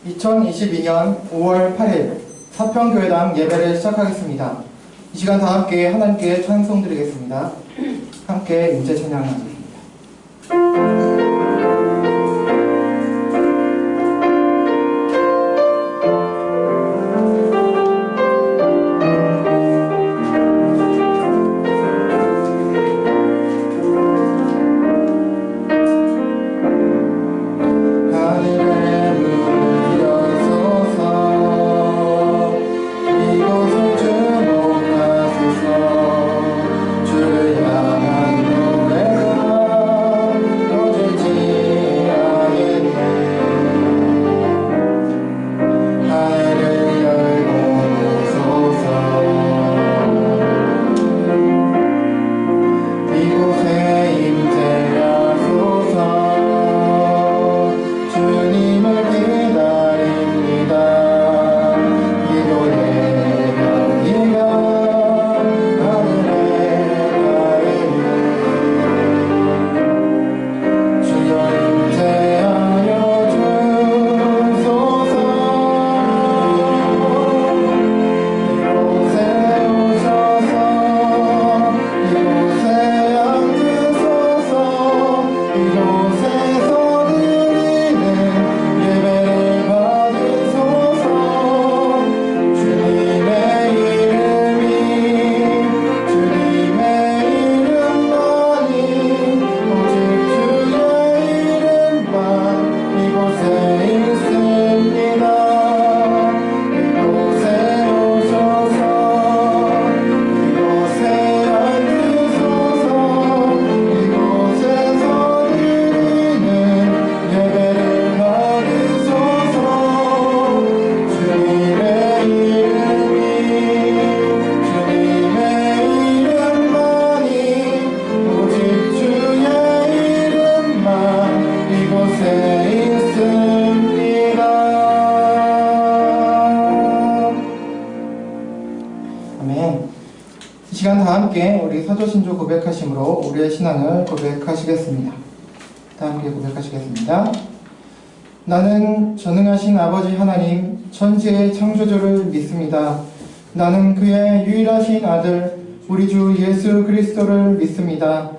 2022년 5월 8일 사평교회당 예배를 시작하겠습니다. 이 시간 다 함께 하나님께 찬송 드리겠습니다. 함께 임재 찬양하겠습니다. 이 시간 다 함께 우리 사도신조 고백하심으로 우리의 신앙을 고백하시겠습니다. 다 함께 고백하시겠습니다. 나는 전능하신 아버지 하나님 천지의 창조주를 믿습니다. 나는 그의 유일하신 아들 우리 주 예수 그리스도를 믿습니다.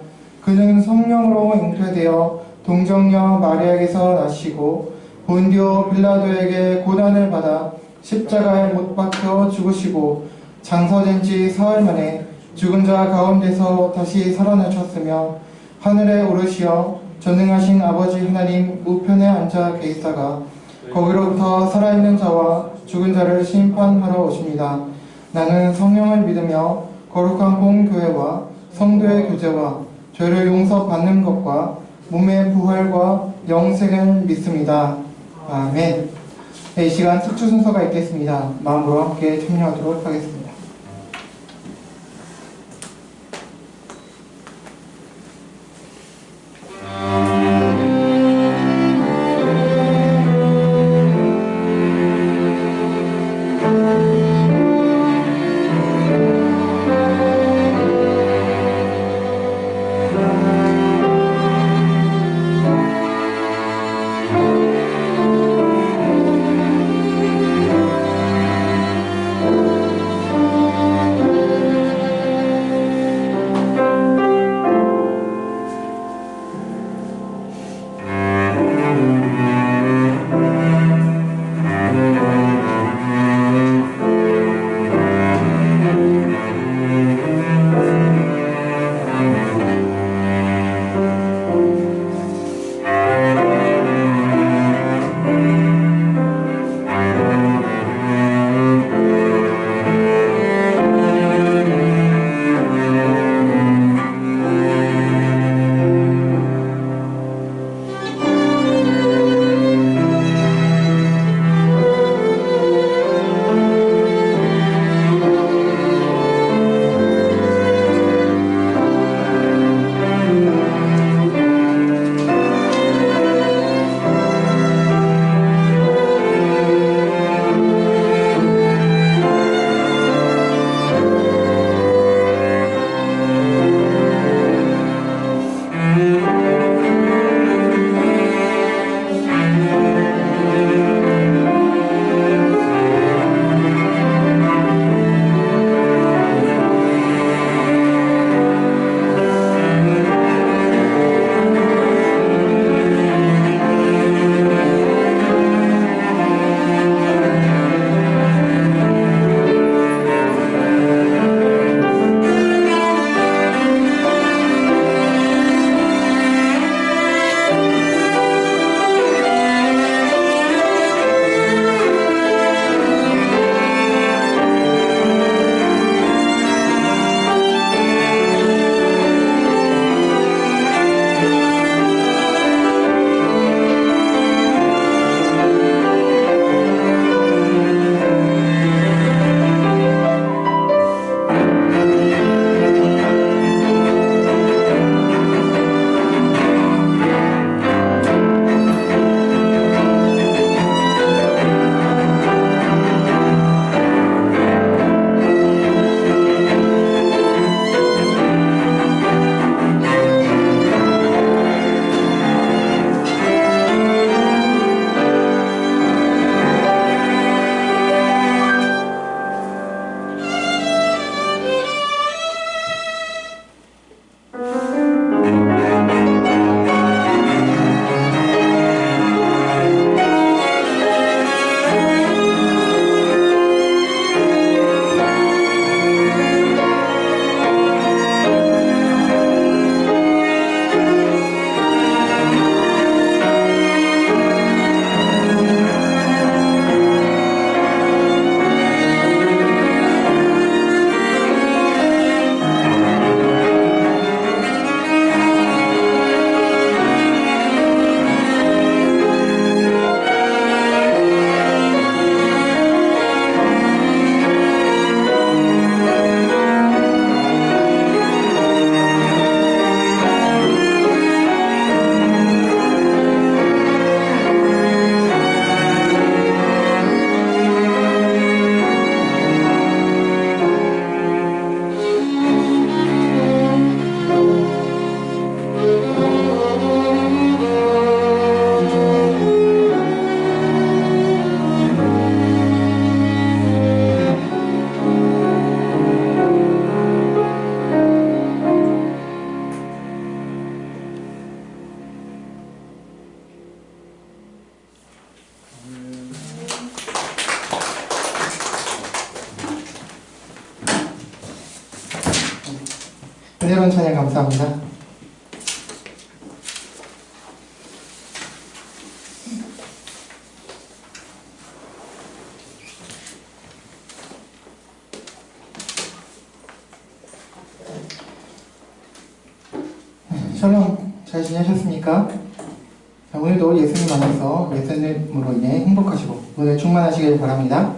그는 성령으로 잉태되어 동정녀 마리아에게서 나시고 본디오 빌라도에게 고난을 받아 십자가에 못 박혀 죽으시고 장사된 지 사흘 만에 죽은 자 가운데서 다시 살아나셨으며 하늘에 오르시어 전능하신 아버지 하나님 우편에 앉아 계시다가 거기로부터 살아있는 자와 죽은 자를 심판하러 오십니다. 나는 성령을 믿으며 거룩한 공교회와 성도의 교제와 죄를 용서받는 것과 몸의 부활과 영생을 믿습니다. 아멘. 네, 이 시간 특주 순서가 있겠습니다. 마음으로 함께 참여하도록 하겠습니다. 은혜로운 찬양 감사합니다. 샬롬, 잘 지내셨습니까? 자, 오늘도 예수님 안에서 예수님으로 인해 행복하시고 오늘 충만하시길 바랍니다.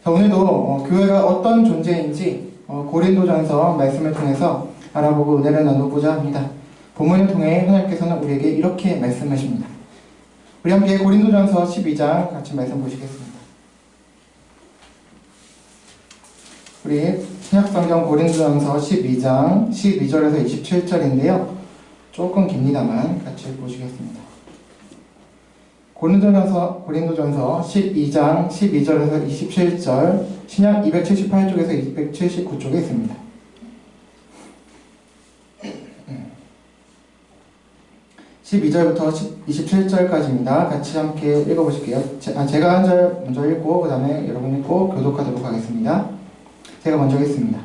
자, 오늘도 교회가 어떤 존재인지 고린도전서 말씀을 통해서 알아보고 은혜를 나누고자 합니다. 본문을 통해 하나님께서는 우리에게 이렇게 말씀하십니다. 우리 함께 고린도전서 12장 같이 말씀 보시겠습니다. 우리 신약성경 고린도전서 12장 12절에서 27절인데요. 조금 깁니다만 같이 보시겠습니다. 고린도전서 12장 12절에서 27절 신약 278쪽에서 279쪽에 있습니다. 12절부터 27절까지입니다. 같이 함께 읽어보실게요. 제가 한 절 먼저 읽고 그 다음에 여러분 읽고 교독하도록 하겠습니다. 제가 먼저 읽습니다.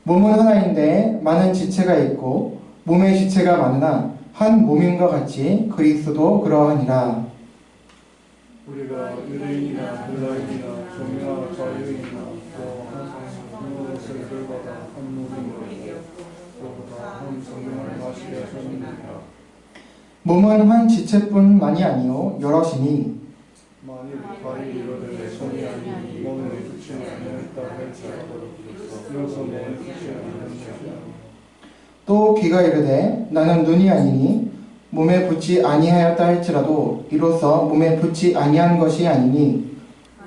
몸은 하나인데 많은 지체가 있고 몸의 지체가 많으나 한 몸임과 같이 그리스도도 그러하니라. 우리가 유대인이나 헬라인이나 종이나 자유인이나 또 항상 누구를 들받아 한 몸이요 또보다 한 성령을 마시게 하셨느니라. 몸은 한 지체뿐만이 아니요 여럿이니 만일 발이 이르되 손이 아니니 몸에 붙지 아니하였다 할지라도 이어서 몸에 붙지 아니하였느니라. 또 귀가 이르되 나는 눈이 아니니 몸에 붙지 아니하였다 할지라도 이로써 몸에 붙지 아니한 것이 아니니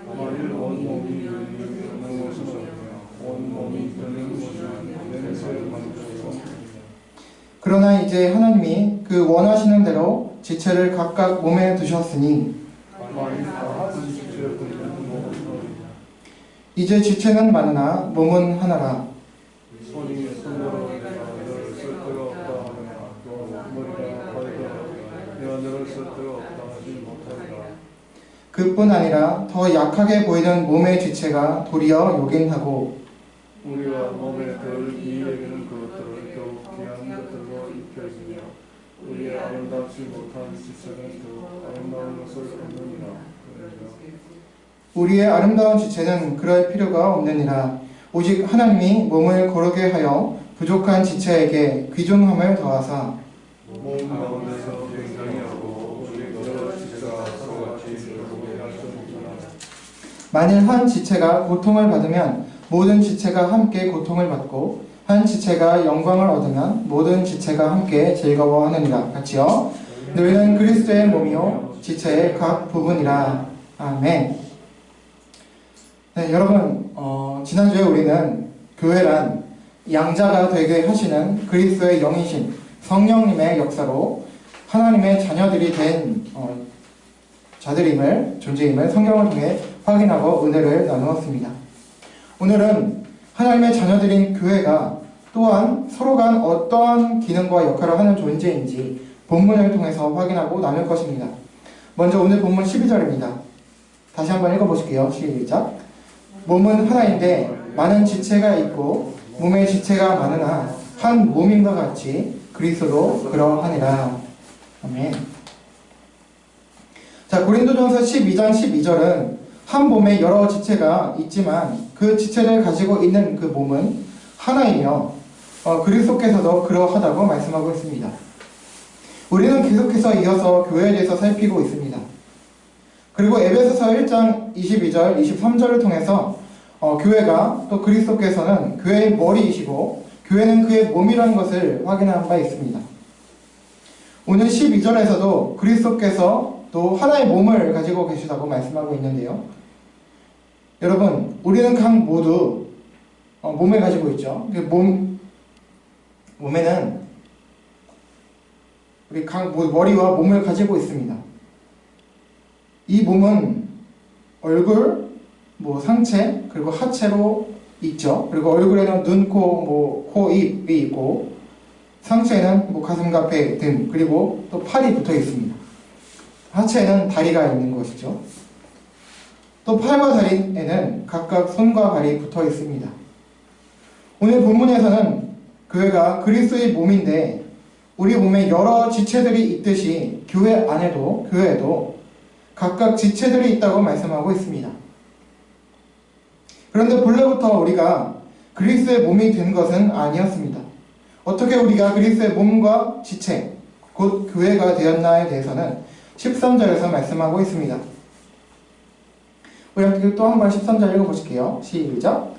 만일 온몸이 있는 것은 온몸이 되는 것은 냄새를 만들어서 그러나 이제 하나님이 그 원하시는 대로 지체를 각각 몸에 두셨으니 만일 다한 지체를 듣는 몸은 이제 지체는 많으나 몸은 하나라. 손이 손으로 내가 너를 쓸 데가 없다 하느냐 또 머리가 발이라 내가 너를 쓸 데가 없다 하지 못하리라. 그뿐 아니라 더 약하게 보이는 몸의 지체가 도리어 요긴하고 우리가 몸에 덜 이에게는 그것들을 더욱 귀한 것들로 입혀지며 우리의 아름답지 못한 지체는 더욱 아름다운 것을 얻느니라. 우리의 아름다운 지체는 그럴 필요가 없느니라. 오직 하나님이 몸을 거룩게 하여 부족한 지체에게 귀중함을 더하사 몸 가운데서 굉장히 하고 우리 여러 지체가 서로같이 결국에 하셨느니라. 만일 한 지체가 고통을 받으면 모든 지체가 함께 고통을 받고 한 지체가 영광을 얻으면 모든 지체가 함께 즐거워하느니라. 같이요. 너희는 그리스도의 몸이요 지체의 각 부분이라. 아멘. 네, 여러분 지난주에 우리는 교회란 양자가 되게 하시는 그리스도의 영이신 성령님의 역사로 하나님의 자녀들이 된 자들임을 존재임을 성경을 통해 확인하고 은혜를 나누었습니다. 오늘은 하나님의 자녀들인 교회가 또한 서로 간 어떠한 기능과 역할을 하는 존재인지 본문을 통해서 확인하고 나눌 것입니다. 먼저 오늘 본문 12절입니다. 다시 한번 읽어보실게요. 시작. 몸은 하나인데 많은 지체가 있고 몸의 지체가 많으나 한 몸임과 같이 그리스도도 그러하니라. 아멘. 자, 고린도전서 12장 12절은 한 몸에 여러 지체가 있지만 그 지체를 가지고 있는 그 몸은 하나이며 그리스도께서도 그러하다고 말씀하고 있습니다. 우리는 계속해서 이어서 교회에 대해서 살피고 있습니다. 그리고 에베소서 1장 22절, 23절을 통해서 교회가 또 그리스도께서는 교회의 머리이시고 교회는 그의 몸이라는 것을 확인한 바 있습니다. 오늘 12절에서도 그리스도께서 또 하나의 몸을 가지고 계시다고 말씀하고 있는데요. 여러분, 우리는 각 모두 몸을 가지고 있죠. 몸에는 우리 각 머리와 몸을 가지고 있습니다. 이 몸은 얼굴, 상체, 그리고 하체로 있죠. 그리고 얼굴에는 눈, 코, 입이 있고 상체에는 가슴과 배 등 그리고 또 팔이 붙어 있습니다. 하체에는 다리가 있는 것이죠. 또 팔과 다리에는 각각 손과 발이 붙어 있습니다. 오늘 본문에서는 교회가 그리스도의 몸인데 우리 몸에 여러 지체들이 있듯이 교회 안에도 교회에도 각각 지체들이 있다고 말씀하고 있습니다. 그런데 본래부터 우리가 그리스도의 몸이 된 것은 아니었습니다. 어떻게 우리가 그리스도의 몸과 지체, 곧 교회가 되었나에 대해서는 13절에서 말씀하고 있습니다. 우리 또 한 번 13절 읽어보실게요. 시작.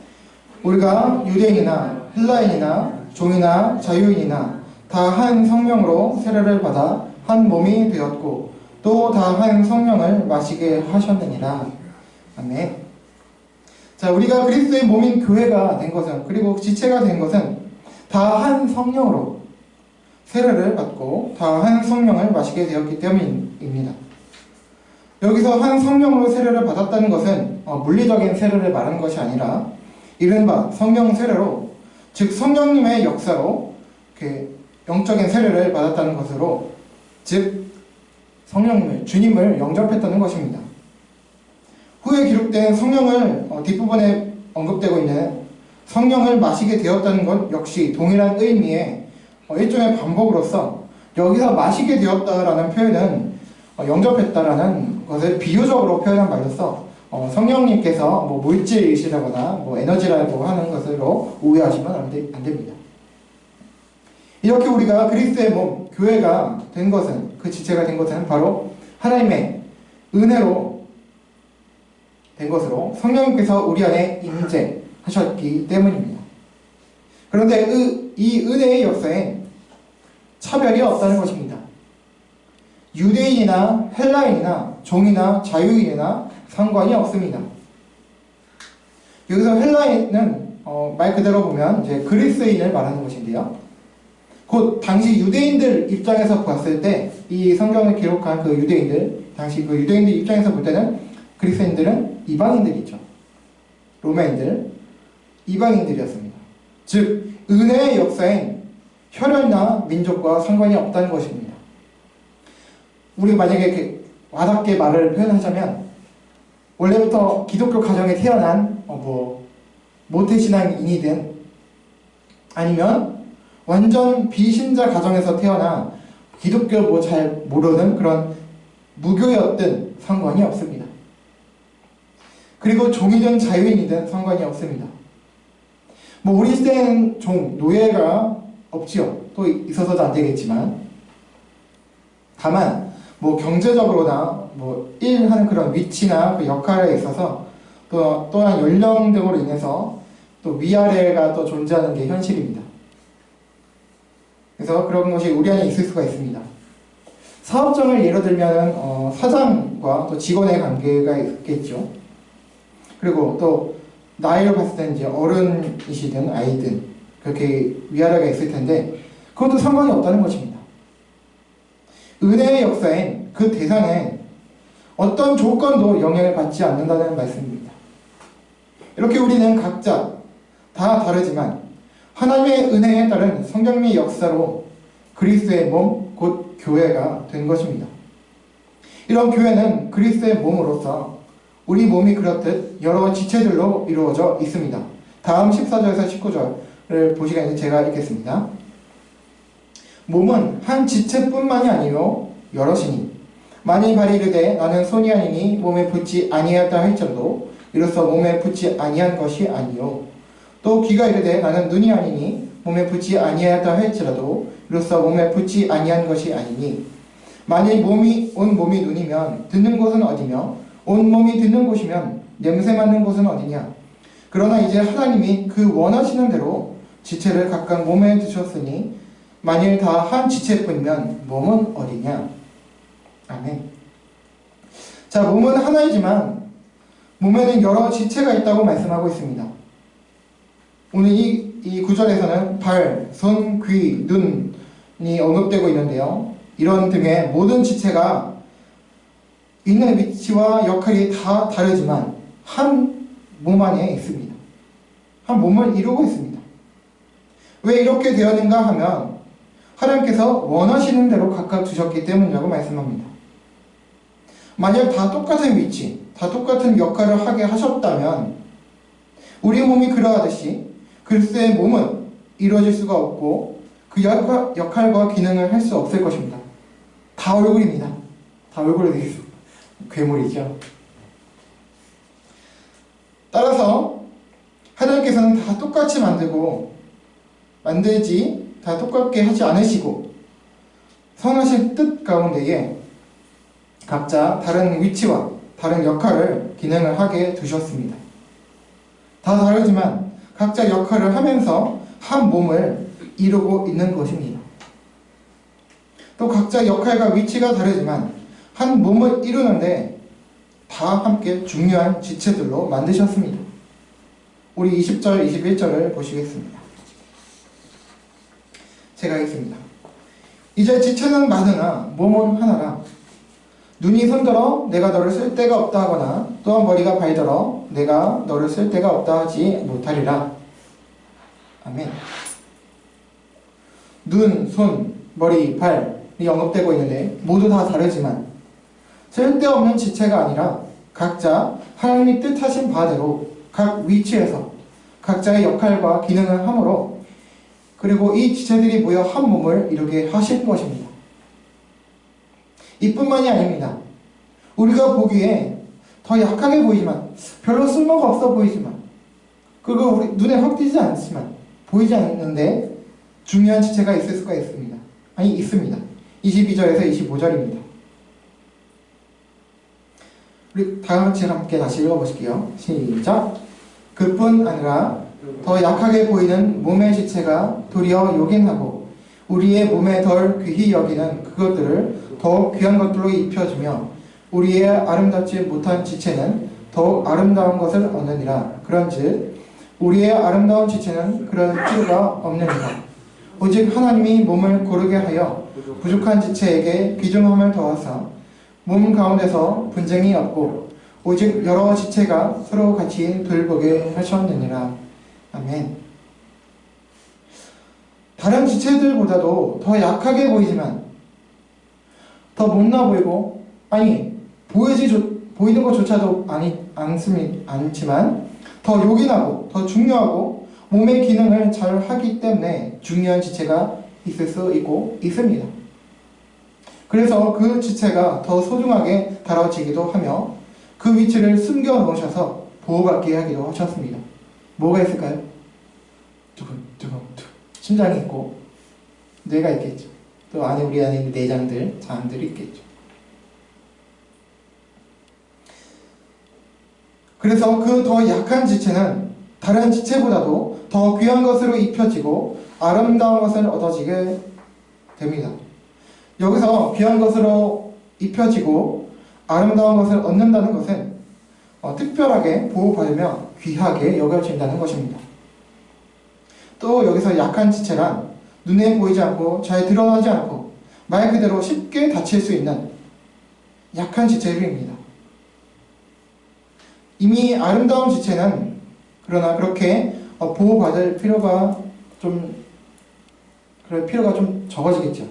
우리가 유대인이나 헬라인이나 종이나 자유인이나 다 한 성령으로 세례를 받아 한 몸이 되었고 또 다 한 성령을 마시게 하셨느니라. 아멘. 자, 우리가 그리스도의 몸인 교회가 된 것은, 그리고 지체가 된 것은 다 한 성령으로 세례를 받고 다 한 성령을 마시게 되었기 때문입니다. 여기서 한 성령으로 세례를 받았다는 것은 물리적인 세례를 말하는 것이 아니라 이른바 성령 세례로, 즉 성령님의 역사로 영적인 세례를 받았다는 것으로, 즉 성령님을, 주님을 영접했다는 것입니다. 후에 기록된 성령을 뒷부분에 언급되고 있는 성령을 마시게 되었다는 것 역시 동일한 의미의 일종의 반복으로서 여기서 마시게 되었다라는 표현은 영접했다라는 것을 비유적으로 표현한 말로서 성령님께서 물질이시라거나 에너지라고 하는 것으로 오해하시면 안 됩니다. 이렇게 우리가 그리스도의 몸, 교회가 된 것은, 그 지체가 된 것은 바로 하나님의 은혜로 된 것으로 성령님께서 우리 안에 임재하셨기 때문입니다. 그런데 이 은혜의 역사엔 차별이 없다는 것입니다. 유대인이나 헬라인이나 종이나 자유인이나 상관이 없습니다. 여기서 헬라인은 말 그대로 보면 이제 그리스인을 말하는 것인데요. 곧 당시 유대인들 입장에서 봤을 때 이 성경을 기록한 그 유대인들, 당시 그 유대인들 입장에서 볼 때는 그리스인들은 이방인들이죠. 로마인들, 이방인들이었습니다. 즉 은혜의 역사엔 혈연이나 민족과 상관이 없다는 것입니다. 우리 만약에 이렇게 와닿게 말을 표현하자면 원래부터 기독교 가정에 태어난 모태신앙인이든 아니면 완전 비신자 가정에서 태어나 기독교 잘 모르는 그런 무교였든 상관이 없습니다. 그리고 종이든 자유인이든 상관이 없습니다. 우리 시대에는 노예가 없지요. 또 있어서도 안 되겠지만, 다만 경제적으로나 일하는 그런 위치나 그 역할에 있어서 또한 연령 등으로 인해서 또 위아래가 또 존재하는 게 현실입니다. 그래서 그런 것이 우리 안에 있을 수가 있습니다. 사업장을 예로 들면 사장과 또 직원의 관계가 있겠죠. 그리고 또 나이를 봤을 때는 이제 어른이시든 아이든 그렇게 위아래가 있을 텐데 그것도 상관이 없다는 것입니다. 은혜의 역사엔 그 대상에 어떤 조건도 영향을 받지 않는다는 말씀입니다. 이렇게 우리는 각자 다 다르지만 하나님의 은혜에 따른 성령의 역사로 그리스도의 몸, 곧 교회가 된 것입니다. 이런 교회는 그리스도의 몸으로서 우리 몸이 그렇듯 여러 지체들로 이루어져 있습니다. 다음 14절에서 19절을 보시겠는데 제가 읽겠습니다. 몸은 한 지체뿐만이 아니요 여럿이니 만일 발이 이르되 나는 손이 아니니 몸에 붙지 아니하였다 할지라도 이로써 몸에 붙지 아니한 것이 아니요 또 귀가 이르되 나는 눈이 아니니 몸에 붙지 아니하였다 할지라도 이로써 몸에 붙지 아니한 것이 아니니 만일 온 몸이 눈이면 듣는 곳은 어디며 온 몸이 듣는 곳이면 냄새 맡는 곳은 어디냐. 그러나 이제 하나님이 그 원하시는 대로 지체를 각각 몸에 두셨으니 만일 다 한 지체뿐이면 몸은 어디냐. 아멘. 자, 몸은 하나이지만 몸에는 여러 지체가 있다고 말씀하고 있습니다. 오늘 이 구절에서는 발, 손, 귀, 눈이 언급되고 있는데요. 이런 등의 모든 지체가 있는 위치와 역할이 다 다르지만 한 몸 안에 있습니다. 한 몸을 이루고 있습니다. 왜 이렇게 되었는가 하면 하나님께서 원하시는 대로 각각 두셨기 때문이라고 말씀합니다. 만약 다 똑같은 위치, 다 똑같은 역할을 하게 하셨다면 우리 몸이 그러하듯이 그리스도의 몸은 이루어질 수가 없고 그 역할과 기능을 할 수 없을 것입니다. 다 얼굴입니다. 다 얼굴에 대해서 괴물이죠. 따라서 하나님께서는 다 똑같이 만들지 다 똑같게 하지 않으시고 선하신 뜻 가운데에 각자 다른 위치와 다른 역할을 기능을 하게 두셨습니다. 다 다르지만 각자 역할을 하면서 한 몸을 이루고 있는 것입니다. 또 각자 역할과 위치가 다르지만 한 몸을 이루는데 다 함께 중요한 지체들로 만드셨습니다. 우리 20절, 21절을 보시겠습니다. 제가 하겠습니다. 이제 지체는 많으나 몸은 하나라. 눈이 손들어 내가 너를 쓸 데가 없다 하거나 또한 머리가 발들어 내가 너를 쓸 데가 없다 하지 못하리라. 아멘. 눈, 손, 머리, 발이 언급되고 있는데 모두 다 다르지만 쓸데없는 지체가 아니라 각자 하나님이 뜻하신 바대로 각 위치에서 각자의 역할과 기능을 함으로 그리고 이 지체들이 모여 한 몸을 이루게 하신 것입니다. 이뿐만이 아닙니다. 우리가 보기에 더 약하게 보이지만 별로 쓸모가 없어 보이지만 그거 우리 눈에 확 띄지 않지만 보이지 않는데 중요한 지체가 있을 수가 있습니다. 아니 있습니다. 22절에서 25절입니다. 우리 다 같이 함께 다시 읽어보실게요. 시작. 그뿐 아니라 더 약하게 보이는 몸의 지체가 도리어 요긴하고 우리의 몸에 덜 귀히 여기는 그것들을 더욱 귀한 것들로 입혀주며 우리의 아름답지 못한 지체는 더욱 아름다운 것을 얻느니라. 그런즉 우리의 아름다운 지체는 그런 필요가 없느니라. 오직 하나님이 몸을 고르게 하여 부족한 지체에게 귀중함을 더하사 몸 가운데서 분쟁이 없고 오직 여러 지체가 서로 같이 돌보게 하셨느니라. 아멘. 다른 지체들보다도 더 약하게 보이지만 더 못나 보이고 보이는 것조차도 않지만 더 요긴하고 더 중요하고 몸의 기능을 잘 하기 때문에 중요한 지체가 있을 수 있고 있습니다. 그래서 그 지체가 더 소중하게 다뤄지기도 하며 그 위치를 숨겨 놓으셔서 보호받게 하기도 하셨습니다. 뭐가 있을까요? 심장이 있고 뇌가 있겠죠. 또 우리 안에 있는 내장들, 장들이 있겠죠. 그래서 그 더 약한 지체는 다른 지체보다도 더 귀한 것으로 입혀지고 아름다운 것을 얻어지게 됩니다. 여기서 귀한 것으로 입혀지고 아름다운 것을 얻는다는 것은 특별하게 보호받으며 귀하게 여겨진다는 것입니다. 또 여기서 약한 지체란 눈에 보이지 않고 잘 드러나지 않고 말 그대로 쉽게 다칠 수 있는 약한 지체들입니다. 이미 아름다운 지체는 그러나 그렇게 보호받을 필요가 좀 적어지겠죠.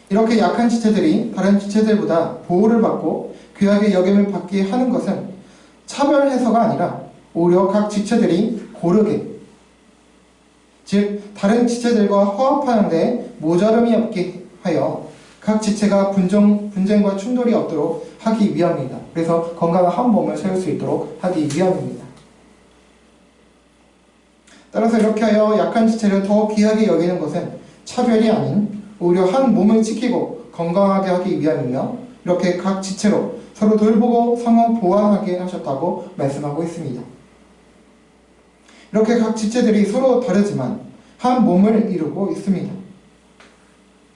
이렇게 약한 지체들이 다른 지체들보다 보호를 받고 귀하게 여김을 받게 하는 것은 차별해서가 아니라 오히려 각 지체들이 고르게, 즉 다른 지체들과 화합하는 데 모자름이 없게 하여 각 지체가 분쟁과 충돌이 없도록 하기 위함입니다. 그래서 건강한 한 몸을 세울 수 있도록 하기 위함입니다. 따라서 이렇게 하여 약한 지체를 더 귀하게 여기는 것은 차별이 아닌 오히려 한 몸을 지키고 건강하게 하기 위함이며 이렇게 각 지체로 서로 돌보고 상호 보완하게 하셨다고 말씀하고 있습니다. 이렇게 각 지체들이 서로 다르지만 한 몸을 이루고 있습니다.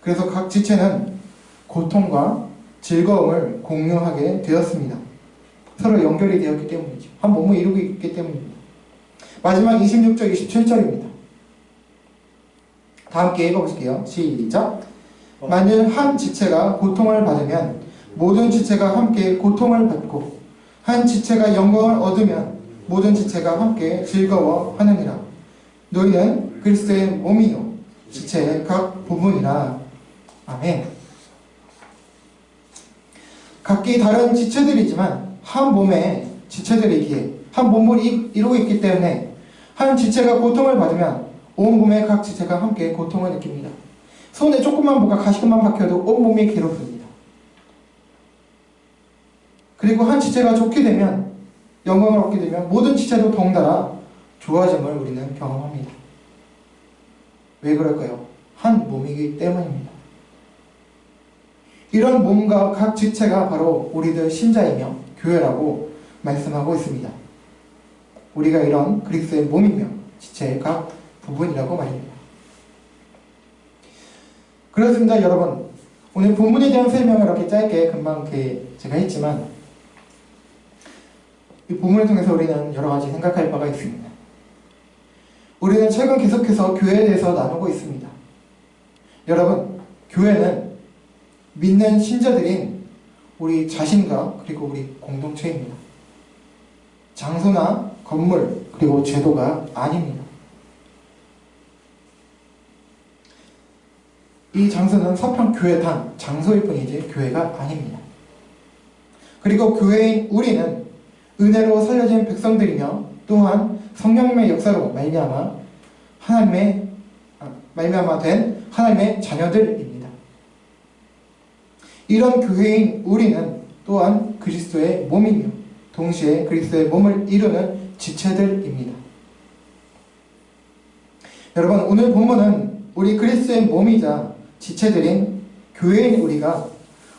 그래서 각 지체는 고통과 즐거움을 공유하게 되었습니다. 서로 연결이 되었기 때문이죠. 한 몸을 이루고 있기 때문입니다. 마지막 26절, 27절입니다. 다 함께 읽어보실게요. 시작. 만일 한 지체가 고통을 받으면 모든 지체가 함께 고통을 받고 한 지체가 영광을 얻으면 모든 지체가 함께 즐거워하느니라. 너희는 그리스도의 몸이요 지체의 각 부분이라. 아멘. 각기 다른 지체들이지만 한 몸의 지체들이기에 한 몸을 이루고 있기 때문에 한 지체가 고통을 받으면 온 몸의 각 지체가 함께 고통을 느낍니다. 손에 조그만 뭐가 가시금만 박혀도 온 몸이 괴롭습니다. 그리고 한 지체가 좋게 되면, 영광을 얻게 되면 모든 지체도 덩달아 좋아짐을 우리는 경험합니다. 왜 그럴까요? 한 몸이기 때문입니다. 이런 몸과 각 지체가 바로 우리들 신자이며 교회라고 말씀하고 있습니다. 우리가 이런 그리스도의 몸이며 지체의 각 부분이라고 말입니다. 그렇습니다, 여러분. 오늘 본문에 대한 설명을 이렇게 짧게 금방 제가 했지만, 이 본문을 통해서 우리는 여러 가지 생각할 바가 있습니다. 우리는 최근 계속해서 교회에 대해서 나누고 있습니다. 여러분, 교회는 믿는 신자들인 우리 자신과 그리고 우리 공동체입니다. 장소나 건물 그리고 제도가 아닙니다. 이 장소는 서평교회당 장소일 뿐이지 교회가 아닙니다. 그리고 교회인 우리는 은혜로 살려진 백성들이며 또한 성령님의 역사로 말미암아 된 하나님의 자녀들입니다. 이런 교회인 우리는 또한 그리스도의 몸이며 동시에 그리스도의 몸을 이루는 지체들입니다. 여러분, 오늘 본문은 우리 그리스도의 몸이자 지체들인 교회인 우리가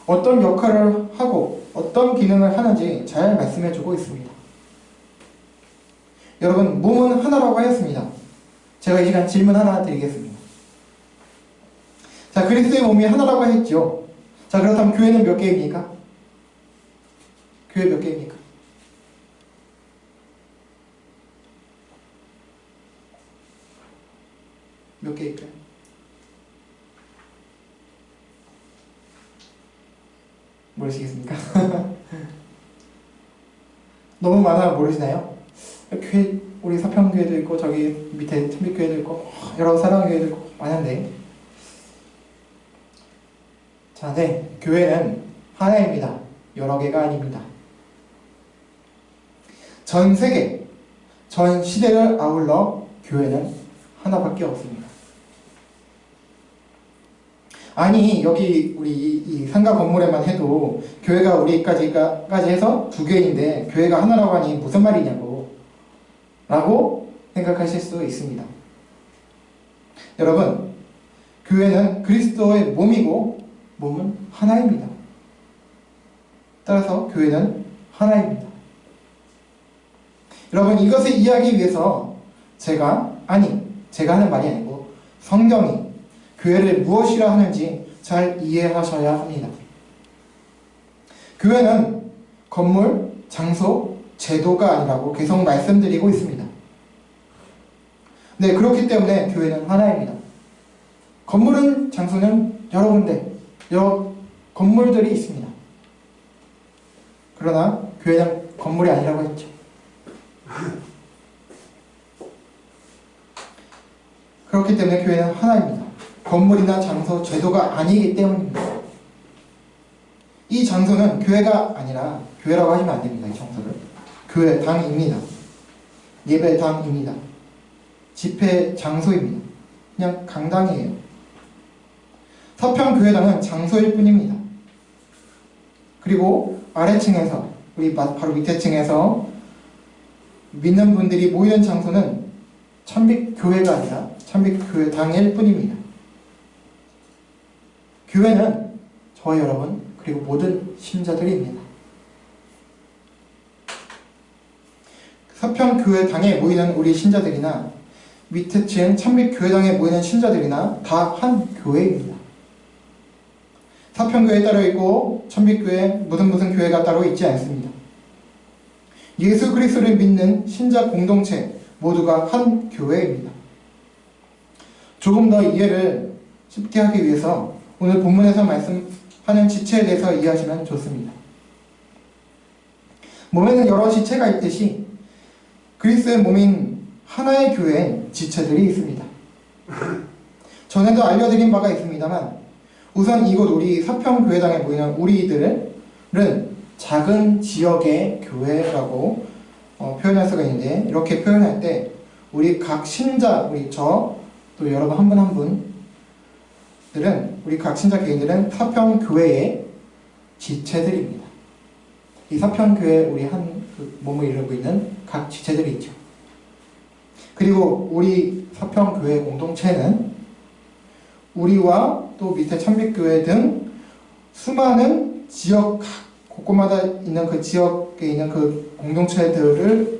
어떤 역할을 하고 어떤 기능을 하는지 잘 말씀해주고 있습니다. 여러분, 몸은 하나라고 하였습니다. 제가 이 시간 질문 하나 드리겠습니다. 자, 그리스도의 몸이 하나라고 했죠. 자, 그렇다면 교회는 몇 개입니까? 교회 몇 개입니까? 몇 개일까요? 모르시겠습니까? 너무 많아 모르시나요? 교회, 우리 서평교회도 있고 저기 밑에 천빛교회도 있고 여러 사랑교회도 있고 많은데, 자, 네, 교회는 하나입니다. 여러 개가 아닙니다. 전 세계, 전 시대를 아울러 교회는 하나밖에 없습니다. 아니, 여기 우리 이 상가 건물에만 해도 교회가 우리까지 해서 두 개인데 교회가 하나라고 하니 무슨 말이냐고 라고 생각하실 수 있습니다. 여러분, 교회는 그리스도의 몸이고 몸은 하나입니다. 따라서 교회는 하나입니다. 여러분, 이것을 이해하기 위해서 제가 하는 말이 아니고 성경이 교회를 무엇이라 하는지 잘 이해하셔야 합니다. 교회는 건물, 장소, 제도가 아니라고 계속 말씀드리고 있습니다. 네, 그렇기 때문에 교회는 하나입니다. 건물은, 장소는 여러 군데, 여러 건물들이 있습니다. 그러나 교회는 건물이 아니라고 했죠. 그렇기 때문에 교회는 하나입니다. 건물이나 장소, 제도가 아니기 때문입니다. 이 장소는 교회가 아니라, 교회라고 하시면 안 됩니다. 이 장소를 교회당입니다. 예배당입니다. 집회 장소입니다. 그냥 강당이에요. 서평교회당은 장소일 뿐입니다. 그리고 아래층에서, 우리 바로 밑에 층에서 믿는 분들이 모이는 장소는 참빛교회가 아니라 참빛교회당일 뿐입니다. 교회는 저와 여러분 그리고 모든 신자들입니다. 서평교회당에 모이는 우리 신자들이나 밑에 층 참빛교회당에 모이는 신자들이나 다 한 교회입니다. 서평교회 따로 있고 참빛교회, 무슨 교회가 따로 있지 않습니다. 예수 그리스도를 믿는 신자 공동체 모두가 한 교회입니다. 조금 더 이해를 쉽게 하기 위해서 오늘 본문에서 말씀하는 지체에 대해서 이해하시면 좋습니다. 몸에는 여러 지체가 있듯이 그리스도의 몸인 하나의 교회엔 지체들이 있습니다. 전에도 알려드린 바가 있습니다만, 우선 이곳 우리 서평교회당에 모이는 우리들은 작은 지역의 교회라고 표현할 수가 있는데, 이렇게 표현할 때 우리 각 신자, 우리 저, 또 여러분 한 분 한 분들은, 우리 각 신자 개인들은 사평교회의 지체들입니다. 이 사평교회 우리 그 몸을 이루고 있는 각 지체들이 있죠. 그리고 우리 사평교회 공동체는 우리와 또 밑에 천빛교회 등 수많은 지역, 곳곳마다 있는 그 지역에 있는 그 공동체들은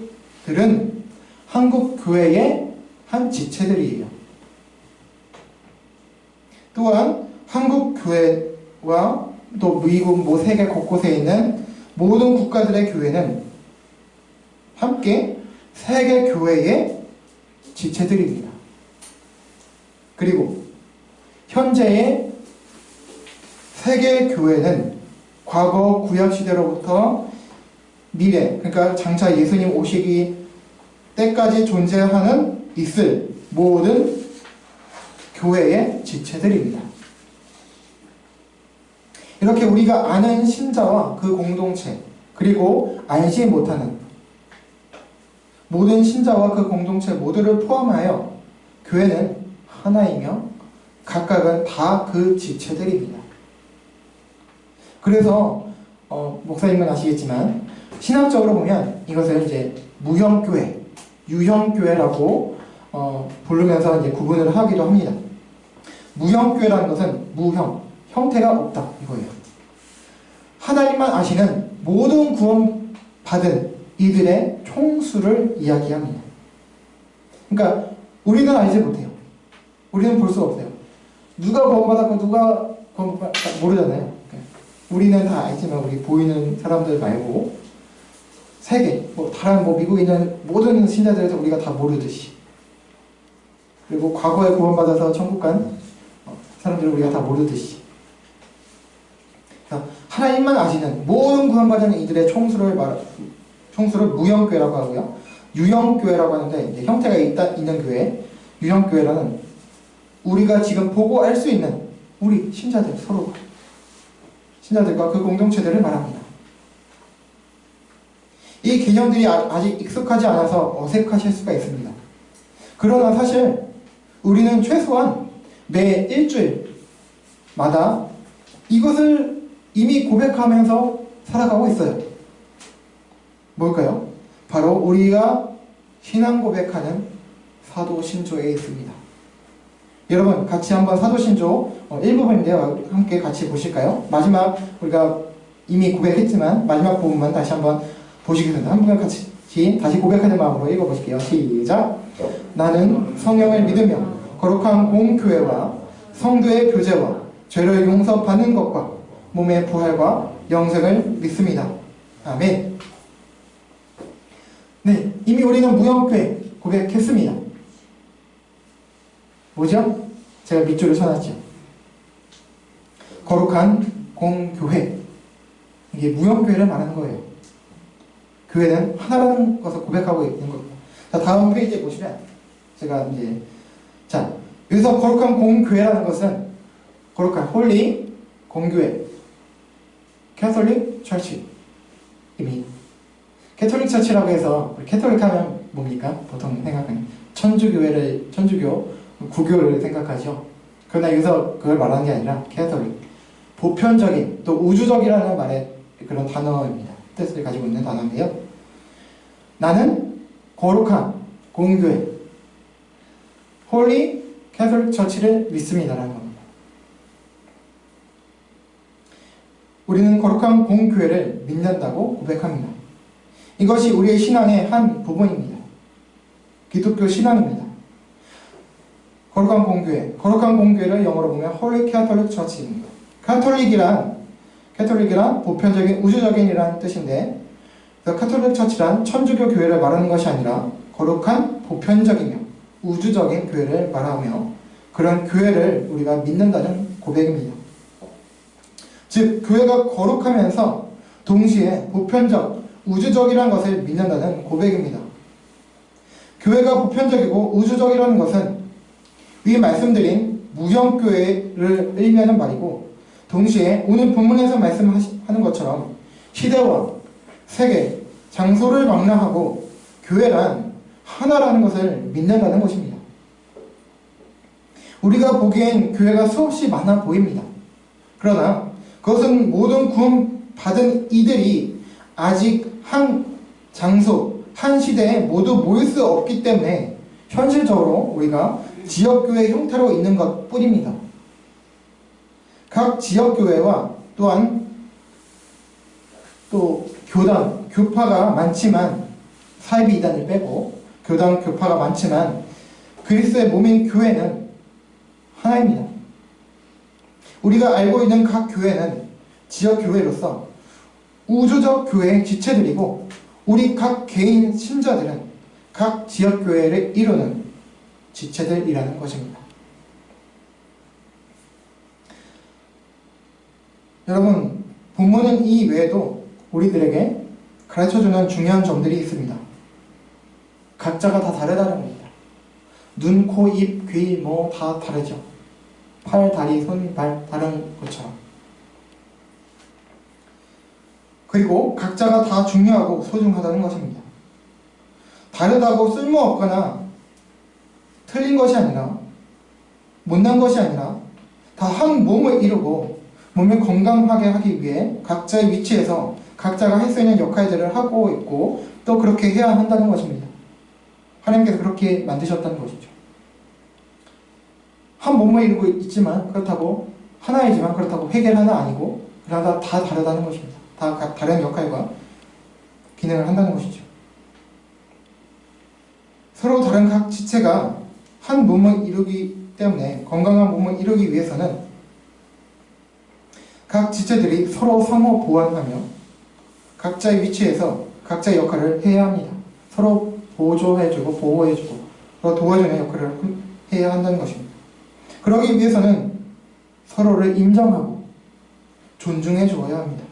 한국교회의 한 지체들이에요. 또한 한국교회와 또 미국 세계 곳곳에 있는 모든 국가들의 교회는 함께 세계교회의 지체들입니다. 그리고 현재의 세계교회는 과거 구약시대로부터 미래, 그러니까 장차 예수님 오시기 때까지 있을 모든 교회의 지체들입니다. 이렇게 우리가 아는 신자와 그 공동체, 그리고 알지 못하는 모든 신자와 그 공동체 모두를 포함하여 교회는 하나이며 각각은 다 그 지체들입니다. 그래서 목사님은 아시겠지만 신학적으로 보면 이것을 이제 무형교회, 유형교회라고 부르면서 이제 구분을 하기도 합니다. 무형교회라는 것은 무형, 형태가 없다 이거예요. 하나님만 아시는 모든 구원받은 이들의 총수를 이야기합니다. 그러니까 우리는 알지 못해요. 우리는 볼 수 없어요. 누가 구원받았고 누가 구원받았고 모르잖아요. 우리는 다 알지만 우리 보이는 사람들 말고 세계, 다른 미국에 있는 모든 신자들에서 우리가 다 모르듯이, 그리고 과거에 구원받아서 천국 간 사람들을 우리가 다 모르듯이, 하나님만 아시는 모든 구원받은 이들의 총수를 무형교회라고 하고요. 유형교회라고 하는데 이제 형태가 있는 교회, 유형교회라는 우리가 지금 보고 알 수 있는 우리 신자들 서로 신자들과 그 공동체들을 말합니다. 이 개념들이 아직 익숙하지 않아서 어색하실 수가 있습니다. 그러나 사실 우리는 최소한 매 일주일마다 이것을 이미 고백하면서 살아가고 있어요. 뭘까요? 바로 우리가 신앙 고백하는 사도신조에 있습니다. 여러분 같이 한번 사도신조 일부분인데요. 함께 같이 보실까요? 마지막 우리가 이미 고백했지만 마지막 부분만 다시 한번 보시겠습니다. 한 번 같이 다시 고백하는 마음으로 읽어보실게요. 시작! 나는 성령을 믿으며 거룩한 공교회와 성도의 교제와 죄를 용서받는 것과 몸의 부활과 영생을 믿습니다. 아멘. 네, 이미 우리는 무형교회 고백했습니다. 뭐죠? 제가 밑줄을 쳐놨죠. 거룩한 공교회. 이게 무형교회를 말하는 거예요. 교회는 하나라는 것을 고백하고 있는 겁니다. 자, 다음 페이지에 보시면 제가 이제 여기서 거룩한 공교회라는 것은 거룩한 홀리 공교회, 캐톨릭 처치입니다. 캐톨릭 처치라고 해서 캐톨릭 하면 뭡니까? 보통 생각하는 천주교, 구교를 생각하죠. 그러나 여기서 그걸 말하는 게 아니라 캐톨릭, 보편적인 또 우주적이라는 말의 그런 단어입니다. 뜻을 가지고 있는 단어인데요. 나는 거룩한 공교회, 홀리 캐톨릭 처치를 믿습니다라는 겁니다. 우리는 거룩한 공교회를 믿는다고 고백합니다. 이것이 우리의 신앙의 한 부분입니다. 기독교 신앙입니다. 거룩한 공교회를 영어로 보면 Holy Catholic Church입니다. 캐톨릭이란 보편적인 우주적인이라는 뜻인데, 카톨릭 처치란 천주교 교회를 말하는 것이 아니라 거룩한 보편적이며 우주적인 교회를 말하며 그런 교회를 우리가 믿는다는 고백입니다. 즉 교회가 거룩하면서 동시에 보편적, 우주적이라는 것을 믿는다는 고백입니다. 교회가 보편적이고 우주적이라는 것은 위 말씀드린 무형교회를 의미하는 말이고, 동시에 오늘 본문에서 말씀하는 것처럼 시대와 세계, 장소를 망라하고 교회란 하나라는 것을 믿는다는 것입니다. 우리가 보기엔 교회가 수없이 많아 보입니다. 그러나 그것은 모든 구원받은 이들이 아직 한 장소, 한 시대에 모두 모일 수 없기 때문에 현실적으로 우리가 지역교회 형태로 있는 것 뿐입니다. 각 지역교회와 또한 또 교단, 교파가 많지만 사이비 이단을 빼고 교단, 교파가 많지만 그리스도의 몸인 교회는 하나입니다. 우리가 알고 있는 각 교회는 지역교회로서 우주적 교회의 지체들이고 우리 각 개인 신자들은 각 지역교회를 이루는 지체들이라는 것입니다. 여러분, 본문은 이 외에도 우리들에게 가르쳐주는 중요한 점들이 있습니다. 각자가 다 다르다는 겁니다. 눈, 코, 입, 귀 뭐 다 다르죠. 팔, 다리, 손, 발 다른 것처럼. 그리고 각자가 다 중요하고 소중하다는 것입니다. 다르다고 쓸모없거나 틀린 것이 아니라 못난 것이 아니라 다 한 몸을 이루고 몸을 건강하게 하기 위해 각자의 위치에서 각자가 할 수 있는 역할들을 하고 있고 또 그렇게 해야 한다는 것입니다. 하나님께서 그렇게 만드셨다는 것이죠. 한 몸을 이루고 있지만 그렇다고 하나이지만 그렇다고 회계 하나 아니고 그러다 다 다르다는 것입니다. 다 다른 역할과 기능을 한다는 것이죠. 서로 다른 각 지체가 한 몸을 이루기 때문에 건강한 몸을 이루기 위해서는 각 지체들이 서로 상호 보완하며 각자의 위치에서 각자의 역할을 해야 합니다. 서로 보조해주고 보호해주고 서로 도와주는 역할을 해야 한다는 것입니다. 그러기 위해서는 서로를 인정하고 존중해 주어야 합니다.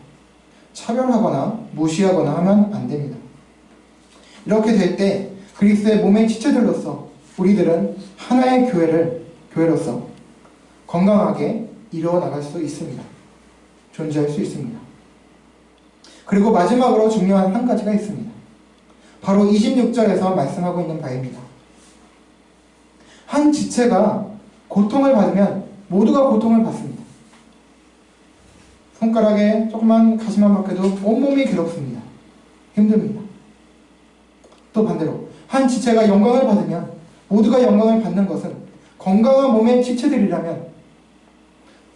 차별하거나 무시하거나 하면 안 됩니다. 이렇게 될 때 그리스도의 몸의 지체들로서 우리들은 하나의 교회로서 건강하게 이루어 나갈 수 있습니다. 존재할 수 있습니다. 그리고 마지막으로 중요한 한 가지가 있습니다. 바로 26절에서 말씀하고 있는 바입니다. 한 지체가 고통을 받으면 모두가 고통을 받습니다. 손가락에 조그만 가시만 박혀도 온몸이 괴롭습니다. 힘듭니다. 또 반대로 한 지체가 영광을 받으면 모두가 영광을 받는 것은 건강한 몸의 지체들이라면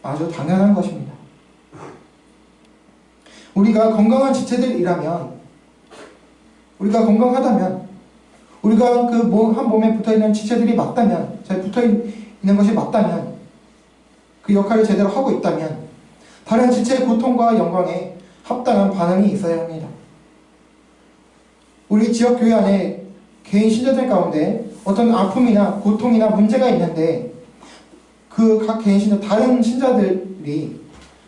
아주 당연한 것입니다. 우리가 건강한 지체들이라면 우리가 건강하다면 우리가 그 한 몸에 붙어있는 지체들이 맞다면 잘 붙어있는 것이 맞다면 그 역할을 제대로 하고 있다면 다른 지체의 고통과 영광에 합당한 반응이 있어야 합니다. 우리 지역교회 안에 개인 신자들 가운데 어떤 아픔이나 고통이나 문제가 있는데 그 각 개인 신자 다른 신자들이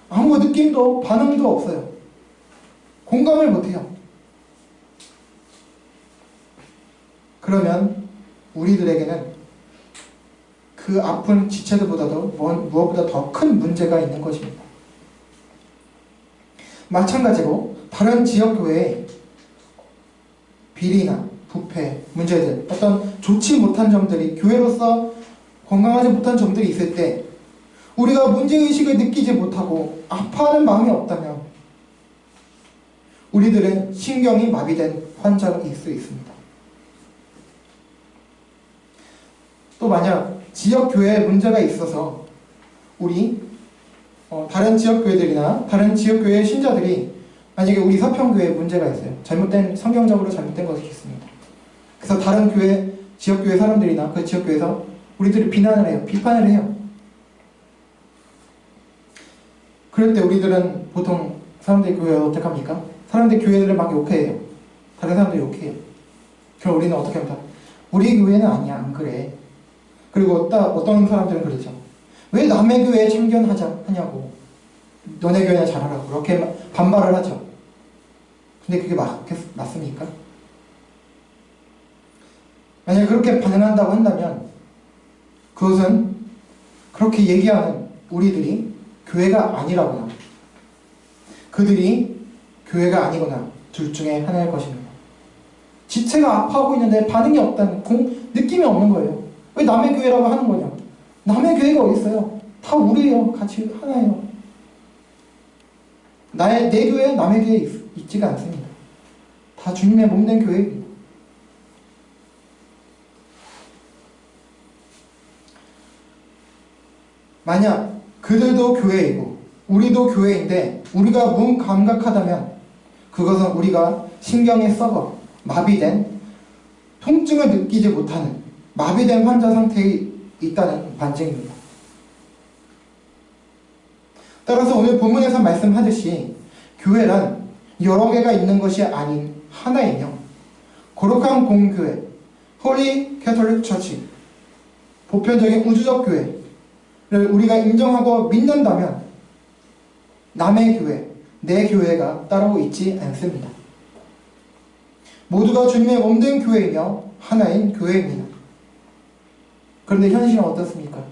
아무 느낌도 반응도 없어요. 공감을 못해요. 그러면 우리들에게는 그 아픈 지체들보다도 무엇보다 더 큰 문제가 있는 것입니다. 마찬가지로 다른 지역교회에 비리나 부패, 문제들, 어떤 좋지 못한 점들이 교회로서 건강하지 못한 점들이 있을 때 우리가 문제의식을 느끼지 못하고 아파하는 마음이 없다면 우리들은 신경이 마비된 환자일 수 있습니다. 또 만약 지역교회에 문제가 있어서 다른 지역교회들이나 다른 지역교회의 신자들이 만약에 우리 서평교회에 문제가 있어요. 성경적으로 잘못된 것이 있습니다. 그래서 다른 지역교회 사람들이나 그 지역교회에서 우리들을 비난을 해요. 비판을 해요. 그럴 때 우리들은 보통 사람들이 교회에 어떻게 합니까? 사람들이 교회들을 막 욕해요. 다른 사람들이 욕해요. 그럼 우리는 어떻게 합니까? 우리 교회는 아니야, 안 그래. 그리고 어떤 사람들은 그러죠. 왜 남의 교회에 참견하냐고. 너네 교회나 잘하라고. 그렇게 반발을 하죠. 근데 그게 맞습니까? 만약 그렇게 반응한다고 한다면 그것은 그렇게 얘기하는 우리들이 교회가 아니라거나 그들이 교회가 아니거나 둘 중에 하나일 것입니다. 지체가 아파하고 있는데 반응이 없다는 느낌이 없는 거예요. 왜 남의 교회라고 하는 거냐? 남의 교회가 어디 있어요? 다 우리예요. 같이 하나예요. 내 교회, 남의 교회 있지가 않습니다. 다 주님의 몸된 교회입니다. 만약 그들도 교회이고 우리도 교회인데 우리가 무감각하다면 그것은 우리가 신경이 썩어 마비된 통증을 느끼지 못하는 마비된 환자 상태에 있다는 반증입니다. 따라서 오늘 본문에서 말씀하듯이 교회란 여러 개가 있는 것이 아닌 하나이며 거룩한 공교회, 홀리 캐톨릭 처치, 보편적인 우주적 교회를 우리가 인정하고 믿는다면 남의 교회, 내 교회가 따로 있지 않습니다. 모두가 주님의 몸된 교회이며 하나인 교회입니다. 그런데 현실은 어떻습니까?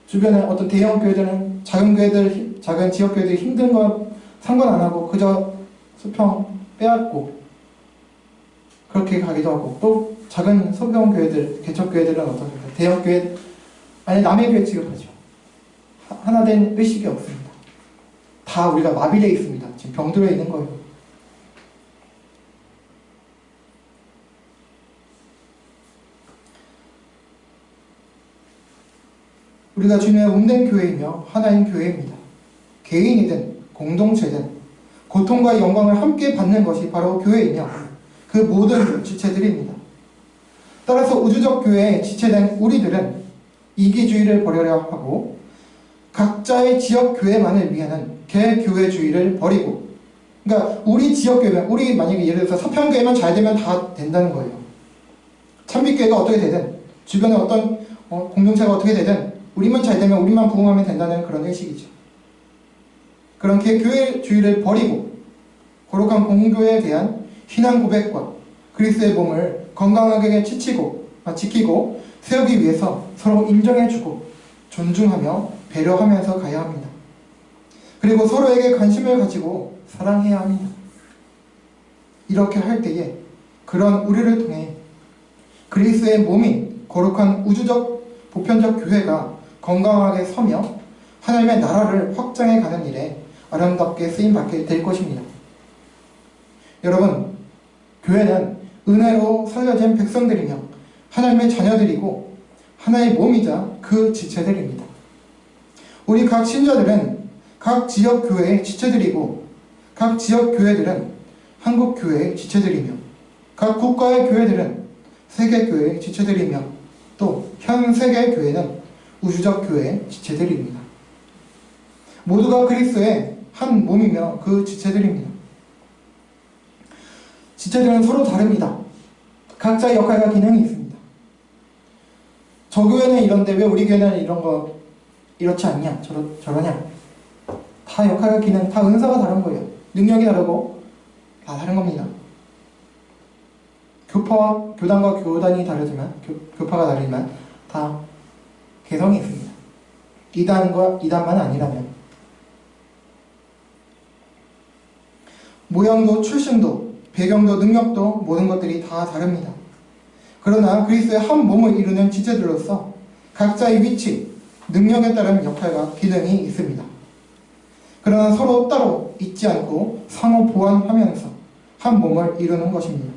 주변에 어떤 대형 교회들은 작은 교회들, 작은 지역 교회들이 힘든 건 상관 안 하고 그저 수평 빼앗고 그렇게 가기도 하고, 또 작은 소규모 교회들, 개척 교회들은 어떻습니까? 대형 교회 아니 남의 교회 취급하죠. 하나 된 의식이 없습니다. 다 우리가 마비되어 있습니다. 지금 병들어 있는 거예요. 우리가 주님의 몸된 교회이며 하나인 교회입니다. 개인이든 공동체든 고통과 영광을 함께 받는 것이 바로 교회이며 그 모든 지체들입니다. 따라서 우주적 교회에 지체된 우리들은 이기주의를 버려야 하고 각자의 지역 교회만을 위하는 개교회주의를 버리고, 그러니까 우리 지역 교회, 우리 만약에 예를 들어서 서평교회만 잘 되면 다 된다는 거예요. 참빛교회가 어떻게 되든 주변에 어떤 공동체가 어떻게 되든 우리만 잘 되면 우리만 부흥하면 된다는 그런 의식이죠. 그런 개교회주의를 버리고 거룩한 공교회에 대한 신앙 고백과 그리스도의 몸을 건강하게 지키고 세우기 위해서 서로 인정해주고 존중하며 배려하면서 가야 합니다. 그리고 서로에게 관심을 가지고 사랑해야 합니다. 이렇게 할 때에 그런 우리를 통해 그리스도의 몸인 거룩한 우주적 보편적 교회가 건강하게 서며 하나님의 나라를 확장해 가는 일에 아름답게 쓰임받게 될 것입니다. 여러분, 교회는 은혜로 살려진 백성들이며 하나님의 자녀들이고 하나의 몸이자 그 지체들입니다. 우리 각 신자들은 각 지역 교회의 지체들이고 각 지역 교회들은 한국 교회의 지체들이며 각 국가의 교회들은 세계 교회의 지체들이며 또 현 세계 교회는 우주적 교회의 지체들입니다. 모두가 그리스도의 한 몸이며 그 지체들입니다. 지체들은 서로 다릅니다. 각자의 역할과 기능이 있습니다. 저 교회는 이런데 왜 우리 교회는 이런 거 이렇지 않냐, 저러냐. 다 역할과 기능, 다 은사가 다른 거예요. 능력이 다르고 다 다른 겁니다. 교단과 교단이 다르지만, 교파가 다르지만 다 개성이 있습니다. 이단만 아니라면. 모양도 출신도 배경도 능력도 모든 것들이 다 다릅니다. 그러나 그리스도의 한 몸을 이루는 지체들로서 각자의 위치, 능력에 따른 역할과 기능이 있습니다. 그러나 서로 따로 있지 않고 상호 보완하면서 한 몸을 이루는 것입니다.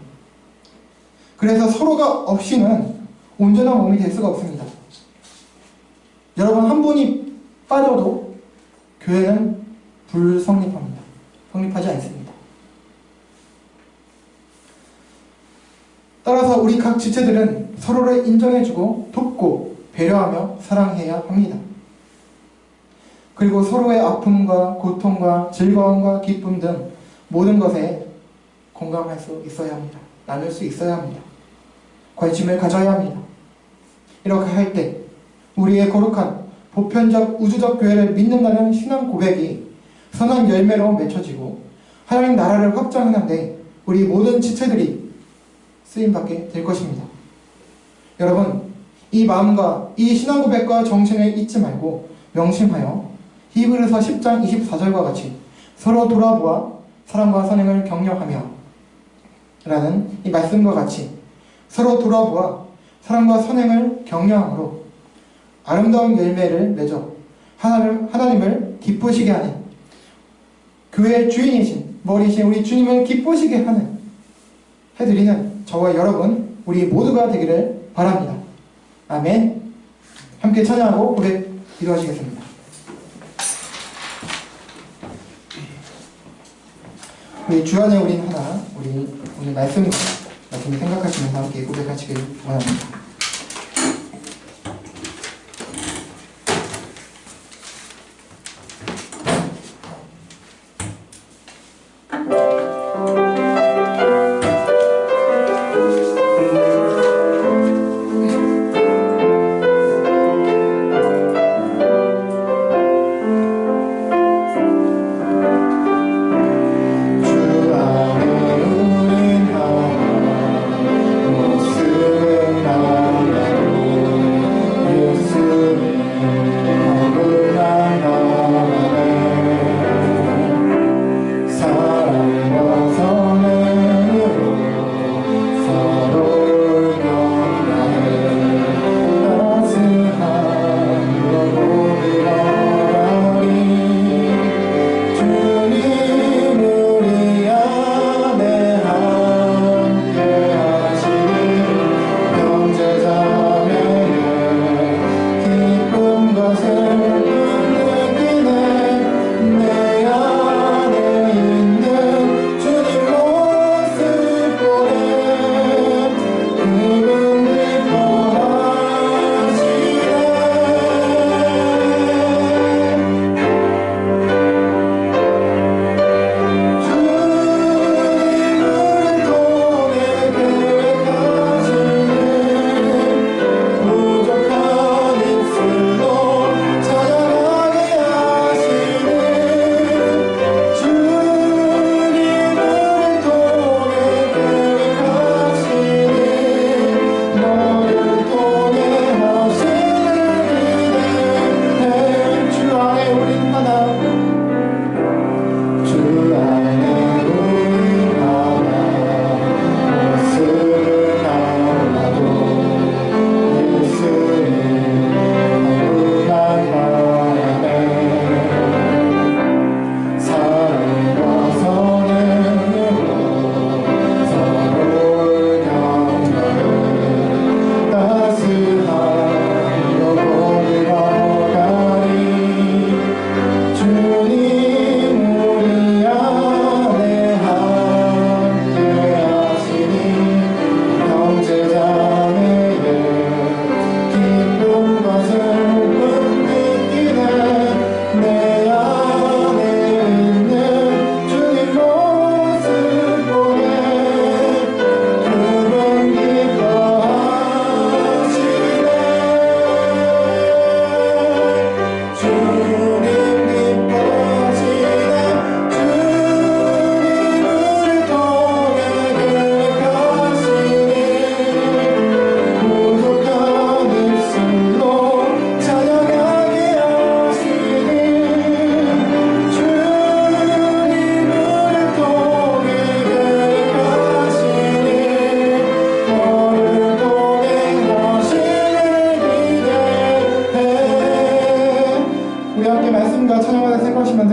그래서 서로가 없이는 온전한 몸이 될 수가 없습니다. 여러분, 한 분이 빠져도 교회는 불성립합니다. 성립하지 않습니다. 따라서 우리 각 지체들은 서로를 인정해주고 돕고 배려하며 사랑해야 합니다. 그리고 서로의 아픔과 고통과 즐거움과 기쁨 등 모든 것에 공감할 수 있어야 합니다. 나눌 수 있어야 합니다. 관심을 가져야 합니다. 이렇게 할 때 우리의 거룩한 보편적 우주적 교회를 믿는다는 신앙 고백이 선한 열매로 맺혀지고 하나님 나라를 확장하는데 우리 모든 지체들이 쓰임받게 될 것입니다. 여러분, 이 마음과 이 신앙 고백과 정신을 잊지 말고 명심하여 히브리서 10장 24절과 같이 서로 돌아보아 사랑과 선행을 격려하며 라는 이 말씀과 같이 서로 돌아보아 사랑과 선행을 격려함으로 아름다운 열매를 맺어 하나님을 기쁘시게 하는, 교회의 주인이신 머리이신 우리 주님을 기쁘시게 하는, 해드리는 저와 여러분 우리 모두가 되기를 바랍니다. 아멘. 함께 찬양하고 고백 기도하시겠습니다. 우리 주안에 우린 하나, 우리 오늘 말씀을 생각하시면서 함께 고백하시길 원합니다.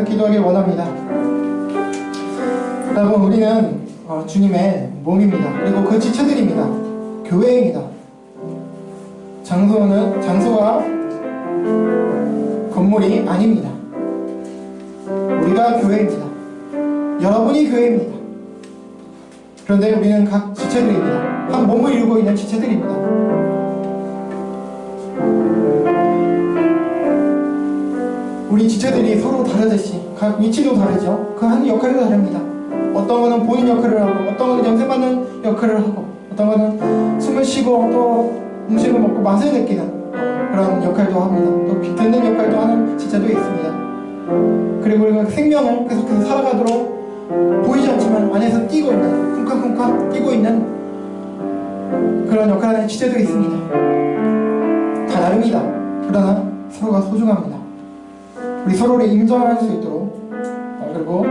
기도하길 원합니다. 여러분, 우리는 주님의 몸입니다. 그리고 그 지체들입니다. 교회입니다. 장소가 건물이 아닙니다. 우리가 교회입니다. 여러분이 교회입니다. 그런데 우리는 각 지체들입니다. 한 몸을 이루고 있는 지체들입니다. 우리 지체들이 서로 다르듯이 각 위치도 다르죠. 그 한 역할도 다릅니다. 어떤 거는 본인 역할을 하고, 어떤 거는 연세받는 역할을 하고, 어떤 거는 숨을 쉬고 또 음식을 먹고 맛을 느끼는 그런 역할도 합니다. 또 듣는 역할도 하는 지체도 있습니다. 그리고 우리가 생명을 계속해서 살아가도록 보이지 않지만 안에서 뛰고 있는, 쿵쾅쿵쾅 뛰고 있는 그런 역할을 하는 지체도 있습니다. 다 다릅니다. 그러나 서로가 소중합니다. 우리 서로를 인정할 수 있도록, 그리고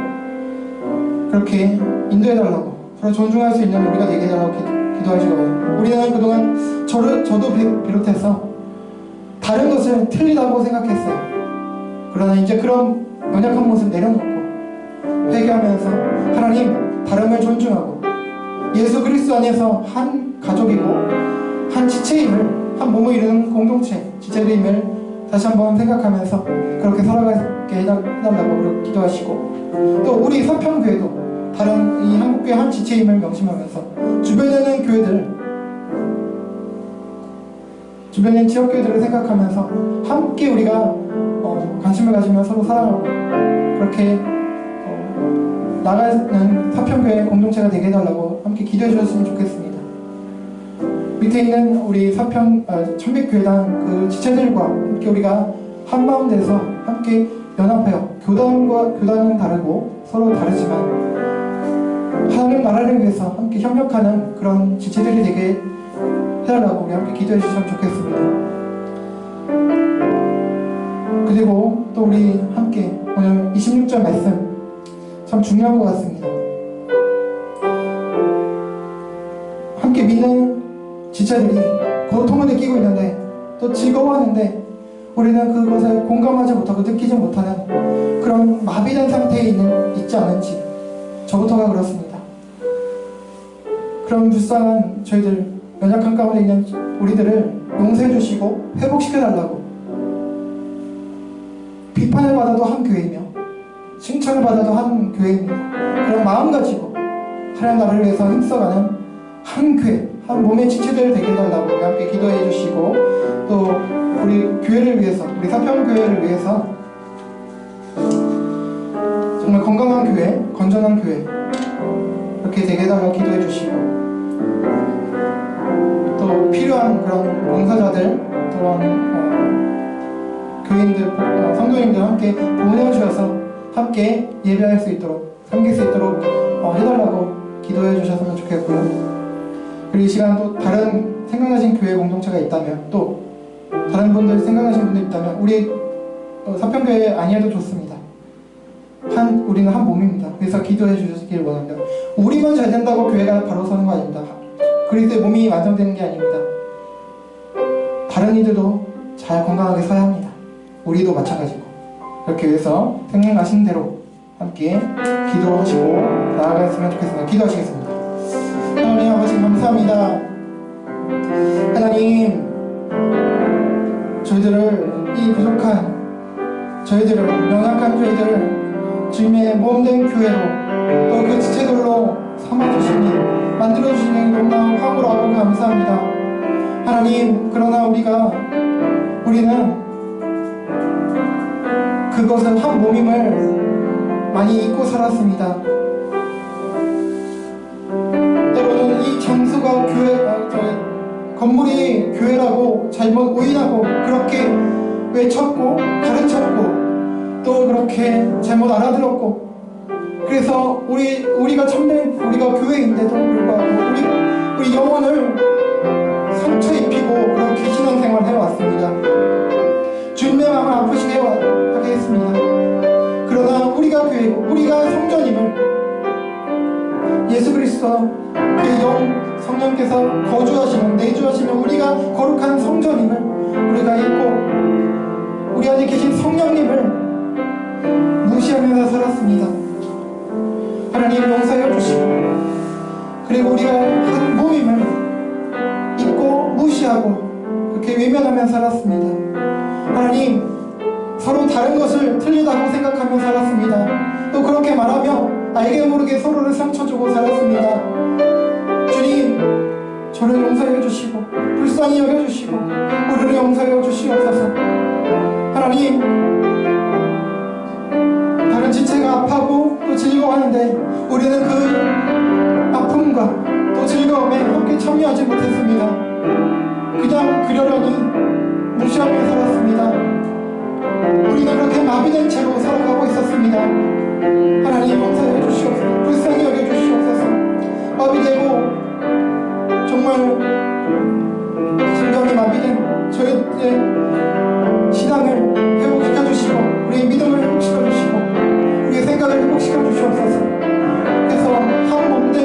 그렇게 인도해달라고 서로 존중할 수 있는 우리가 되게 해달라고 기도하시거든요. 우리는 그동안 저도 비롯해서 다른 것을 틀리다고 생각했어요. 그러나 이제 그런 연약한 모습 내려놓고 회개하면서 하나님, 다름을 존중하고 예수 그리스도 안에서 한 가족이고 한 지체임을, 한 몸을 이루는 공동체, 지체임을 다시 한번 생각하면서 그렇게 살아가게 해달라고 기도하시고, 또 우리 서평교회도 다른 이 한국교회 한 지체임을 명심하면서 주변에 있는 교회들, 주변에 있는 지역교회들을 생각하면서 함께 우리가 관심을 가지며 서로 사랑하고 그렇게 나가는 서평교회 공동체가 되게 해달라고 함께 기도해 주셨으면 좋겠습니다. 밑에 있는 우리 천백교회당 그 지체들과 함께 우리가 한마음 돼서 함께 연합하여, 교단은 다르고 서로 다르지만 하나님 나라를 위해서 함께 협력하는 그런 지체들이 되게 해달라고 우리 함께 기도해 주셨으면 좋겠습니다. 그리고 또 우리 함께 오늘 26절 말씀 참 중요한 것 같습니다. 함께 믿는 지체들이 고통을 느끼고 있는데 또 즐거워하는데 우리는 그것을 공감하지 못하고 느끼지 못하는 그런 마비된 상태에 있지 않은지, 저부터가 그렇습니다. 그런 불쌍한 저희들, 연약한 가운데 있는 우리들을 용서해 주시고 회복시켜 달라고, 비판을 받아도 한 교회이며 칭찬을 받아도 한 교회입니다. 그런 마음 가지고 하나님 나라를 위해서 힘써가는 한 교회, 한 몸의 지체들 되게 해달라고 함께 기도해 주시고, 또 우리 교회를 위해서, 우리 사평교회를 위해서 정말 건강한 교회, 건전한 교회 이렇게 되게 해달라고 기도해 주시고, 또 필요한 그런 봉사자들, 또한 교인들, 성도님들 함께 보내어 주셔서 함께 예배할 수 있도록, 섬길 수 있도록 해달라고 기도해 주셨으면 좋겠고요. 그리고 이 시간 또 다른 생각나신 교회 공동체가 있다면, 또 다른 분들 생각나신 분들 있다면 우리 사평교회 아니어도 좋습니다. 우리는 한 몸입니다. 그래서 기도해 주시길 원합니다. 우리만 잘 된다고 교회가 바로 서는 거 아닙니다. 그리스도의 몸이 완성되는 게 아닙니다. 다른 이들도 잘 건강하게 서야 합니다. 우리도 마찬가지고. 그렇게 해서 생각나신 대로 함께 기도하시고 나아갔으면 좋겠습니다. 기도하시겠습니다. 하나님 아버지 감사합니다. 하나님, 저희들을, 이 부족한 저희들을, 연약한 저희들을 주님의 몸된 교회로, 또 그 지체들로 삼아주시니, 만들어주시니 너무나 황홀하고 감사합니다. 하나님, 그러나 우리는 그것은 한 몸임을 많이 잊고 살았습니다. 때로는 이 장소가 건물이 교회라고 잘못 오인하고 그렇게 외쳤고 가르쳤고 또 그렇게 잘못 알아들었고, 그래서 우리가 참된, 우리가 교회인데도 불구하고 우리 영혼을 상처 입히고 그렇게 신앙생활을 해왔습니다. 주님의 마음을 아프시게 하게 했습니다. 그러나 우리가 교회고 우리가 성전임을, 예수 그리스도 그 성령께서 거주하시는, 내주하시는 우리가 거룩한 성전임을 우리가 잊고 우리 안에 계신 성령님을 무시하면서 살았습니다. 하나님 용서해 주시고, 그리고 우리가 한 몸임을 잊고 무시하고 그렇게 외면하며 살았습니다. 하나님, 서로 다른 것을 틀리다고 생각하며 살았습니다. 또 그렇게 말하며 알게 모르게 서로를 상처주고 살았습니다. 주님, 저를 용서해 주시고 불쌍히 여겨주시고 우리를 용서해 주시옵소서. 하나님, 다른 지체가 아파하고 또 즐거워하는데 우리는 그 아픔과 또 즐거움에 함께 참여하지 못했습니다. 그냥 그러려니 무시하며 살았습니다. 우리는 그렇게 마비된 채로 살아가고 있었습니다. 하나님 용서해 주시옵소서. 불쌍히 여겨주시옵소서. 마비되고 정말 심령이 마비된 저희의 신앙을 회복시켜 주시고 우리의 믿음을 회복시켜 주시고 우리의 생각을 회복시켜 주시옵소서. 그래서 한 몸된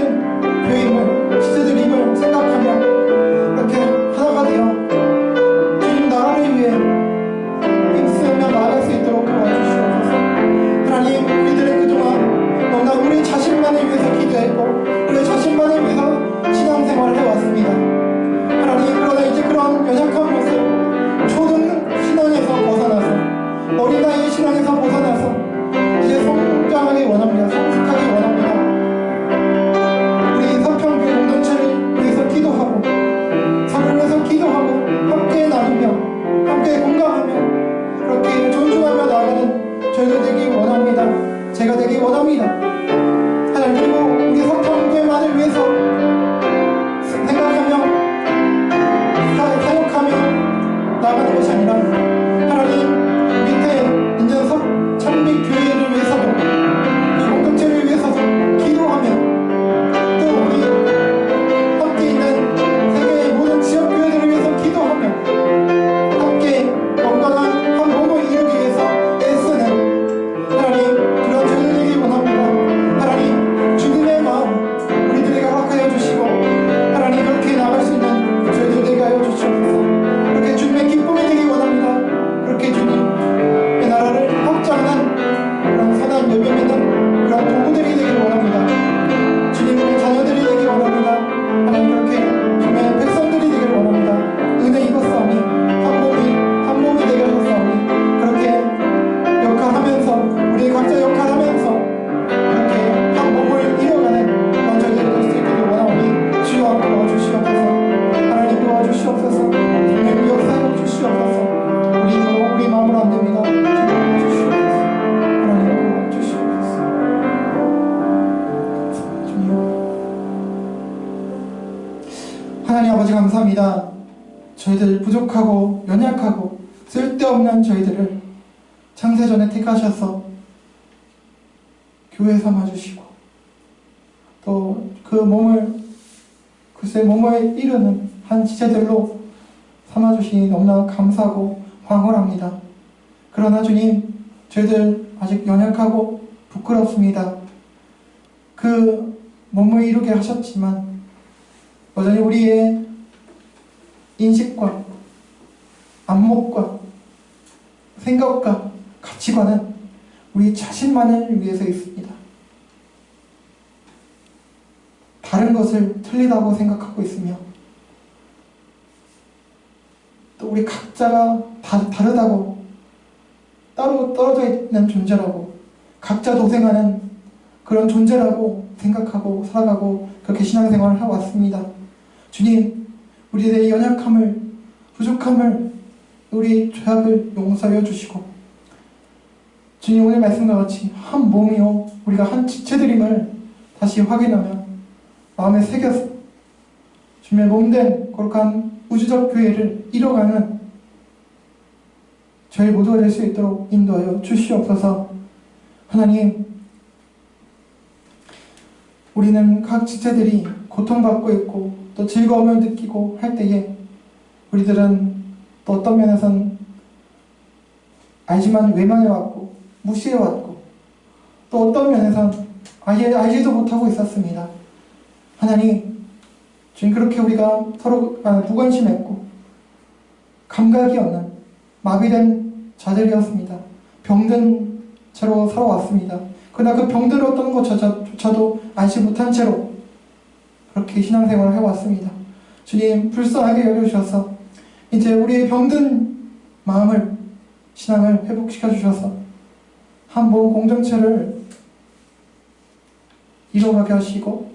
자신만을 위해서 기도했고 우리 자신만을 위해서 신앙생활을 해왔습니다. 하나님, 그러나 이제 그런 연약한 모습, 초등 신앙에서 벗어나서, 어린아이의 신앙에서 벗어나서 이제 성장하기 원합니다. 성숙하기 원합니다. 우리 서평교회 공동체를 위해서 기도하고 서로를 위해서 기도하고 함께 나누며 함께 공감하며 그렇게 존중하며 나아가는 저희들 되기 원합니다. 제가 되기 원합니다. 하나님, 그리고 우리 서평교회만을 위해서 생각하며 사역하며 나아가는 것이 아니라 하나님 밑에 있는 천빛교회를 위해서도 이 공동체를 위해서도 기도하며 또 우리 함께 있는 세계의 모든 지역교회들을 위해서 기도하며 함께 건강한 한 몸을 이루기 위해서 애쓰는 하나님, 그런 저희들 되기 원합니다. 하나님, 주님의 마음 우리들에게 허락하여 주시고 하나님, 그렇게 나갈 수 있는 저희들 되게 하여 주시옵소서. 그렇게 주님의 기쁨이 되기 원합니다. 그렇게 주님의 나라를 확장하는 그런 선한 열매 맺는 그런 도구들이 되길 원합니다. 주님의 자녀들이 되길 원합니다. 하나님, 그렇게 주님의 백성들이 되길 원합니다. 은혜 입었사오니 한 몸이 되게 하셨사오니 그렇게 역할하면서 우리 각자 역할하면서 그렇게 한 몸을 이뤄가는 그런 저희들이 될 수 있기를 원하오니 주여 도와주시옵소서. 하나님 도와주시옵소서. 주님 역사해 주시옵소서. 우리 마음으로 안 됩니다. 주님 도와주시옵소서. 하나님 도와주시옵소서. 주님, 하나님 아버지 감사합니다. 저희들 부족하고 연약하고 쓸데없는 저희들을 창세전에 택하셔서 교회 삼아주시고 또 그 몸을 이루는 한 지체들로 삼아주시니 너무나 감사하고 황홀합니다. 그러나 주님, 저희들 아직 연약하고 부끄럽습니다. 그 몸을 이루게 하셨지만 여전히 우리의 인식과 안목과 생각과 가치관은 우리 자신만을 위해서 있습니다. 다른 것을 틀리다고 생각하고 있으며 또 우리 각자가 다르다고 따로 떨어져 있는 존재라고 각자 도생하는 그런 존재라고 생각하고 살아가고 그렇게 신앙생활을 해왔습니다. 주님, 우리의 연약함을, 부족함을, 우리 죄악을 용서하여 주시고 주님, 오늘 말씀과 같이 한 몸이요 우리가 한 지체들임을 다시 확인하며 마음에 새겨서 주님의 몸된 거룩한 우주적 교회를 이뤄가는 저희 모두가 될 수 있도록 인도하여 주시옵소서. 하나님, 우리는 각 지체들이 고통받고 있고 또 즐거움을 느끼고 할 때에 우리들은 또 어떤 면에선 알지만 외면해왔고 무시해왔고 또 어떤 면에선 아예 알지도 못하고 있었습니다. 하나님, 지금 그렇게 우리가 서로 무관심했고 감각이 없는 마비된 자들이었습니다. 병든 채로 살아왔습니다. 그러나 그 병들었던 것조차도 알지 못한 채로 그렇게 신앙생활을 해왔습니다. 주님, 불쌍하게 여겨주셔서 이제 우리의 병든 마음을, 신앙을 회복시켜주셔서 한 몸 공동체를 이뤄가게 하시고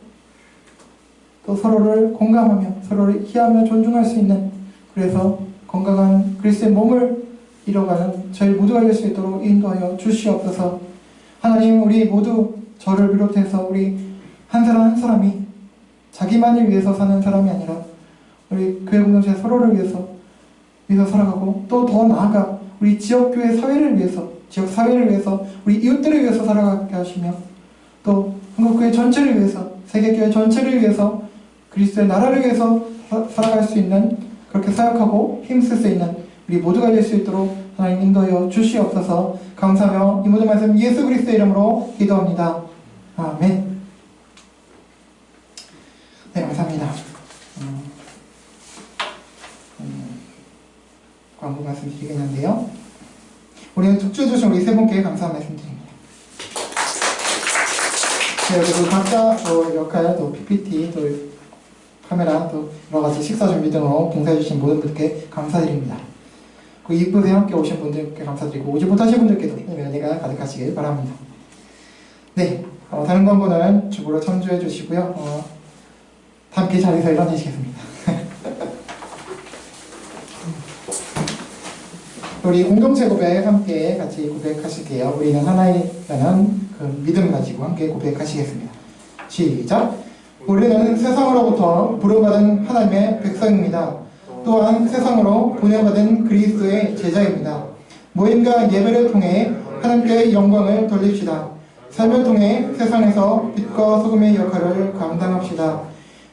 또 서로를 공감하며 서로를 이해하며 존중할 수 있는, 그래서 건강한 그리스도의 몸을 이뤄가는 저희 모두가 될 수 있도록 인도하여 주시옵소서. 하나님, 우리 모두 저를 비롯해서 우리 한 사람 한 사람이 자기만을 위해서 사는 사람이 아니라 우리 교회 공동체 서로를 위해서 살아가고 또 더 나아가 우리 지역교회 사회를 위해서, 지역 사회를 위해서, 우리 이웃들을 위해서 살아가게 하시며 또 한국교회 전체를 위해서, 세계교회 전체를 위해서, 그리스도의 나라를 위해서 살아갈 수 있는, 그렇게 사역하고 힘쓸 수 있는 우리 모두가 될 수 있도록 하나님 인도하여 주시옵소서. 감사하며 이 모든 말씀 예수 그리스도의 이름으로 기도합니다. 아멘. 네, 감사합니다. 광고 말씀 드리겠는데요. 우리는 특주해 주신 우리 세 분께 감사 말씀 드립니다. 네, 그리고 각자 또 역할, 또 PPT, 또 카메라, 또 여러 가지 식사 준비 등으로 봉사해주신 모든 분들께 감사드립니다. 그 이곳에 함께 오신 분들께 감사드리고 오지 못하신 분들께도 은혜가 가득하시길 바랍니다. 네, 다른 광고는 주보로 참조해 주시고요. 다 함께 자리에서 일어나시겠습니다. 우리 공동체 고백 함께 같이 고백하실게요. 우리는 하나이라는 그 믿음 가지고 함께 고백하시겠습니다. 시작! 우리는 세상으로부터 부름받은 하나님의 백성입니다. 또한 세상으로 보내받은 그리스도의 제자입니다. 모임과 예배를 통해 하나님께 영광을 돌립시다. 삶을 통해 세상에서 빛과 소금의 역할을 감당합시다.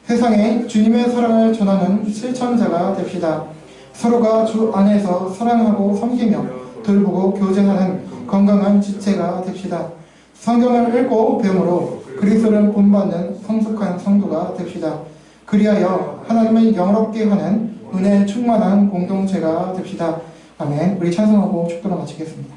세상에 주님의 사랑을 전하는 실천자가 됩시다. 서로가 주 안에서 사랑하고 섬기며 돌보고 교제하는 건강한 지체가 됩시다. 성경을 읽고 배움으로 그리스도를 본받는 성숙한 성도가 됩시다. 그리하여 하나님을 영롭게 하는 은혜 충만한 공동체가 됩시다. 아멘. 우리 찬송하고 축도를 마치겠습니다.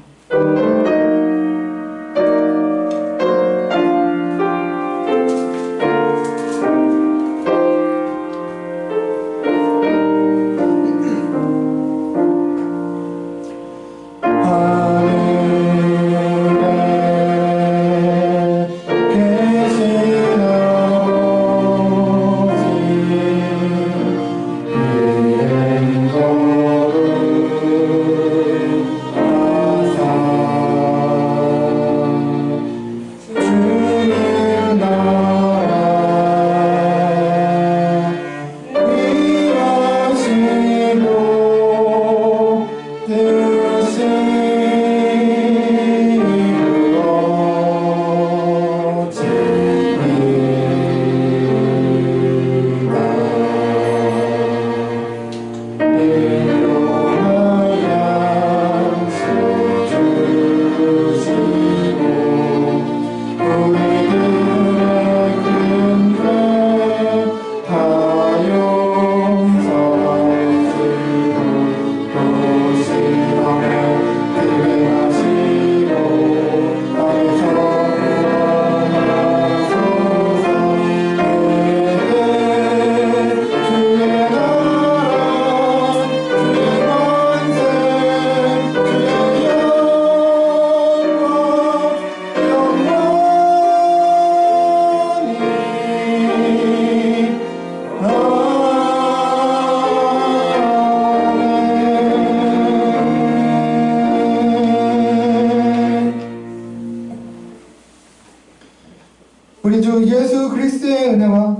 우리 주 예수 그리스도의 은혜와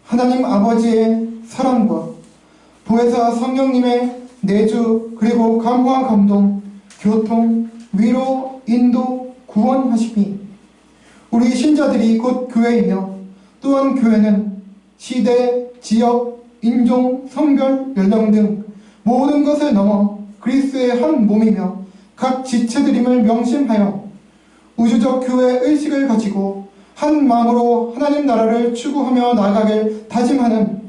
하나님 아버지의 사랑과 보혜사 성령님의 내주 그리고 감화 감동, 교통, 위로, 인도, 구원하심이 우리 신자들이 곧 교회이며 또한 교회는 시대, 지역, 인종, 성별, 연령 등 모든 것을 넘어 그리스도의 한 몸이며 각 지체들임을 명심하여 우주적 교회 의식을 가지고 한 마음으로 하나님 나라를 추구하며 나아가길 다짐하는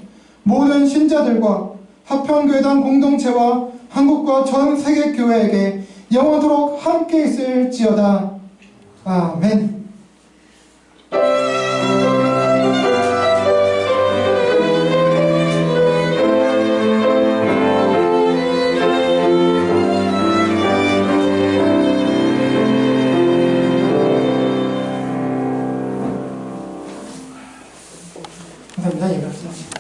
모든 신자들과 화평교회당 공동체와 한국과 전 세계 교회에게 영원토록 함께 있을지어다. 아멘. 감사합니다. 예배합시다.